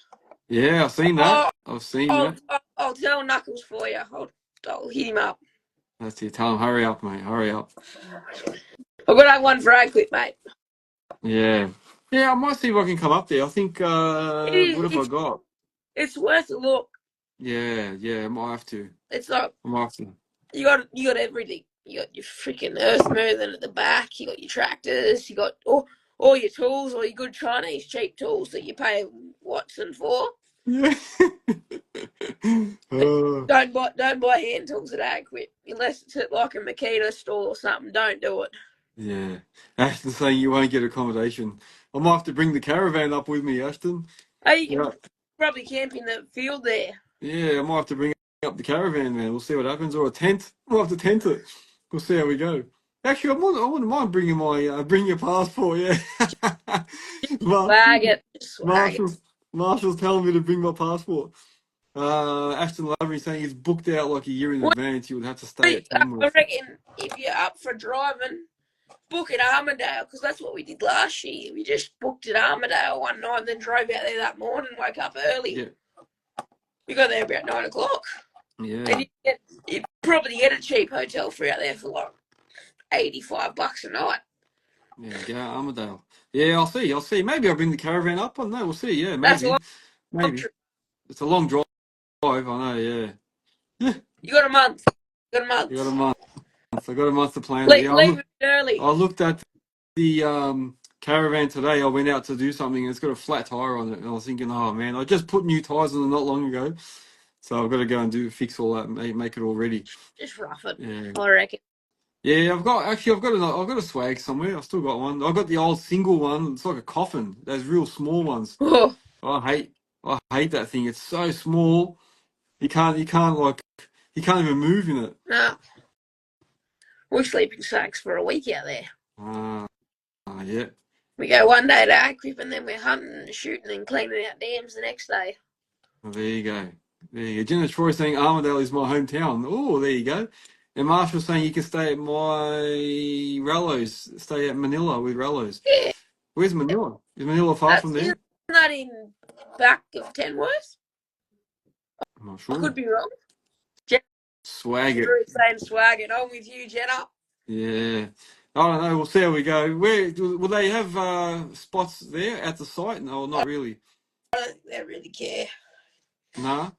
Yeah, I've seen that. I've seen that. I'll tell Knuckles for you. I'll hit him up. That's it. Tell him, hurry up, mate. Hurry up. I've got to have one for equip, mate. Yeah. Yeah, I might see if I can come up there. I think, what have I got? It's worth a look. Yeah, I might have to. It's like, I might have to. you got everything. You got your freaking earth moving at the back. You got your tractors. You got all your tools, all your good Chinese cheap tools that you pay Watson for. Yeah. Don't buy hand tools at Equip unless it's at like a Makita store or something. Don't do it. Yeah. Ashton's saying you won't get accommodation. I might have to bring the caravan up with me, Ashton. Hey, you can probably camp in the field there. Yeah, I might have to bring up the caravan, man. We'll see what happens. Or a tent. We'll have to tent it. We'll see how we go. Actually, I wouldn't mind bringing bring your passport, yeah. Swag it. Marshall's telling me to bring my passport. Ashton Lavery saying he's booked out like a year in advance. You would have to stay at Tamworth. I reckon if you're up for driving, book at Armadale, because that's what we did last year. We just booked at Armadale one night, then drove out there that morning, woke up early. Yeah. We got there about 9 o'clock. Yeah. And you probably get a cheap hotel for out there for like $85 a night. Yeah, go Armadale. Yeah, I'll see. Maybe I'll bring the caravan up. I don't know. We'll see. Yeah, maybe. Maybe. It's a long drive. I know. Yeah. Yeah. You got a month. I got a month to plan. Leave it early. I looked at the caravan today. I went out to do something and it's got a flat tire on it. And I was thinking, oh man, I just put new tires on it not long ago. So I've got to go and fix all that and make it all ready. Just rough it. Yeah. I reckon. Yeah, I've got a swag somewhere. I've still got one. I've got the old single one. It's like a coffin. Those real small ones. Oh. I hate that thing. It's so small. You can't even move in it. No. We're sleeping sacks for a week out there. Yeah. We go one day to Equip and then we're hunting and shooting and cleaning out dams the next day. Well, there you go. Jenna Troy saying Armadale is my hometown. Oh, there you go. And Marshall saying you can stay at my Rellos. Stay at Manila with Rellos. Yeah. Where's Manila? Is Manila far from there? Isn't that in back of Tenworth? I'm not sure. I could be wrong. Swag it. Saying swag it. I'm with you, Jenna. Yeah. I don't know. We'll see how we go. Where will they have spots there at the site? No, not really. I don't think they really care. Nah.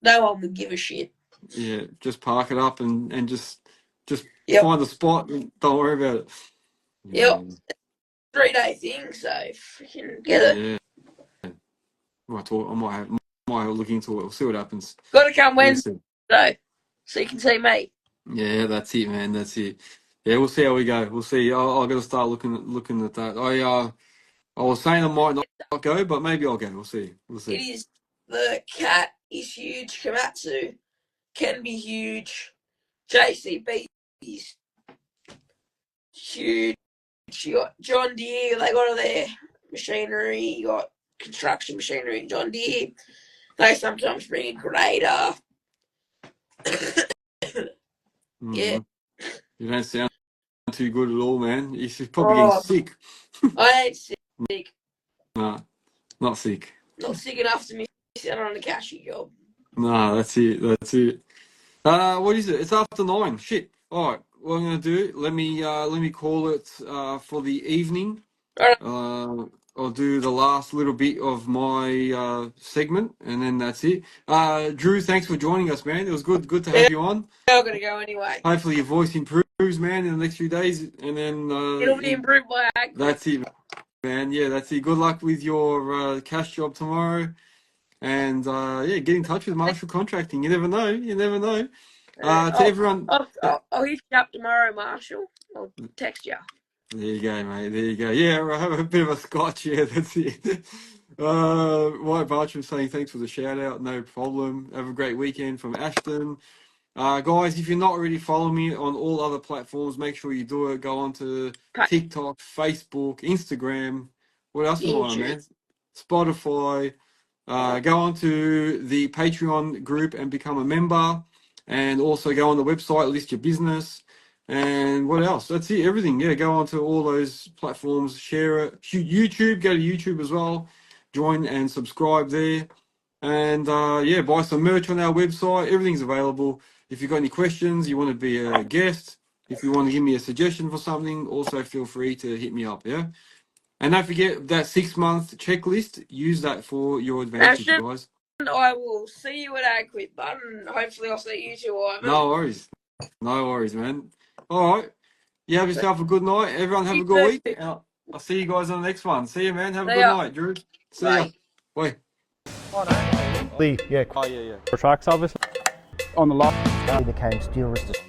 No one would give a shit. Yeah, just park it up and just find the spot and don't worry about it. Yep. 3-day thing, so freaking get it. Yeah. I might have look into it. We'll see what happens. Got to come Wednesday, so you can see me. Yeah, that's it, man. That's it. Yeah, we'll see how we go. We'll see. I got to start looking at that. I was saying I might not go, but maybe I'll go. We'll see. It is. The cat is huge. Komatsu can be huge. JCB is huge. You got John Deere. They got all their machinery. You got construction machinery. John Deere. They sometimes bring a grader. Yeah. You don't sound too good at all, man. You're probably getting sick. I ain't sick. No, not sick. Not sick enough to miss out on a cashier job. No, that's it. What is it? It's after 9. Shit. All right. What I'm gonna do? Let me call it for the evening. All right. I'll do the last little bit of my segment, and then that's it. Drew, thanks for joining us, man. It was good to have you on. I'm gonna go anyway. Hopefully your voice improves, man, in the next few days, and then It'll be improved by accent. that's it, man. Yeah, that's it. Good luck with your cash job tomorrow, and yeah, get in touch with Marshall Contracting. You never know. You never know. To everyone, I'll hit you up tomorrow, Marshall. I'll text you. there you go, mate. There you go. Yeah, I have a bit of a scotch. Yeah, that's it. White Bartram saying thanks for the shout out. No problem. Have a great weekend from Ashton. Guys, if you're not already following me on all other platforms, make sure you do it. Go on to TikTok, Facebook, Instagram. What else am I on, man? Spotify. Go on to the Patreon group and become a member. And also go on the website, list your business. And what else? That's it, everything. Yeah, go on to all those platforms, share it. YouTube, go to YouTube as well. Join and subscribe there. And yeah, buy some merch on our website. Everything's available. If you've got any questions, you want to be a guest, if you want to give me a suggestion for something, also feel free to hit me up, yeah? And don't forget that 6-month checklist. Use that for your advantage, Ashton, guys. I will see you at Aquid, bud, and hopefully I'll see you too, Ivan. No worries. No worries, man. All right. You have yourself a good night. Everyone have a good week. I'll see you guys on the next one. See you, man. Have a good night, Drew. See ya. Bye. Yeah. Oh, yeah. For trucks, obviously. On the lot. He became steel wrist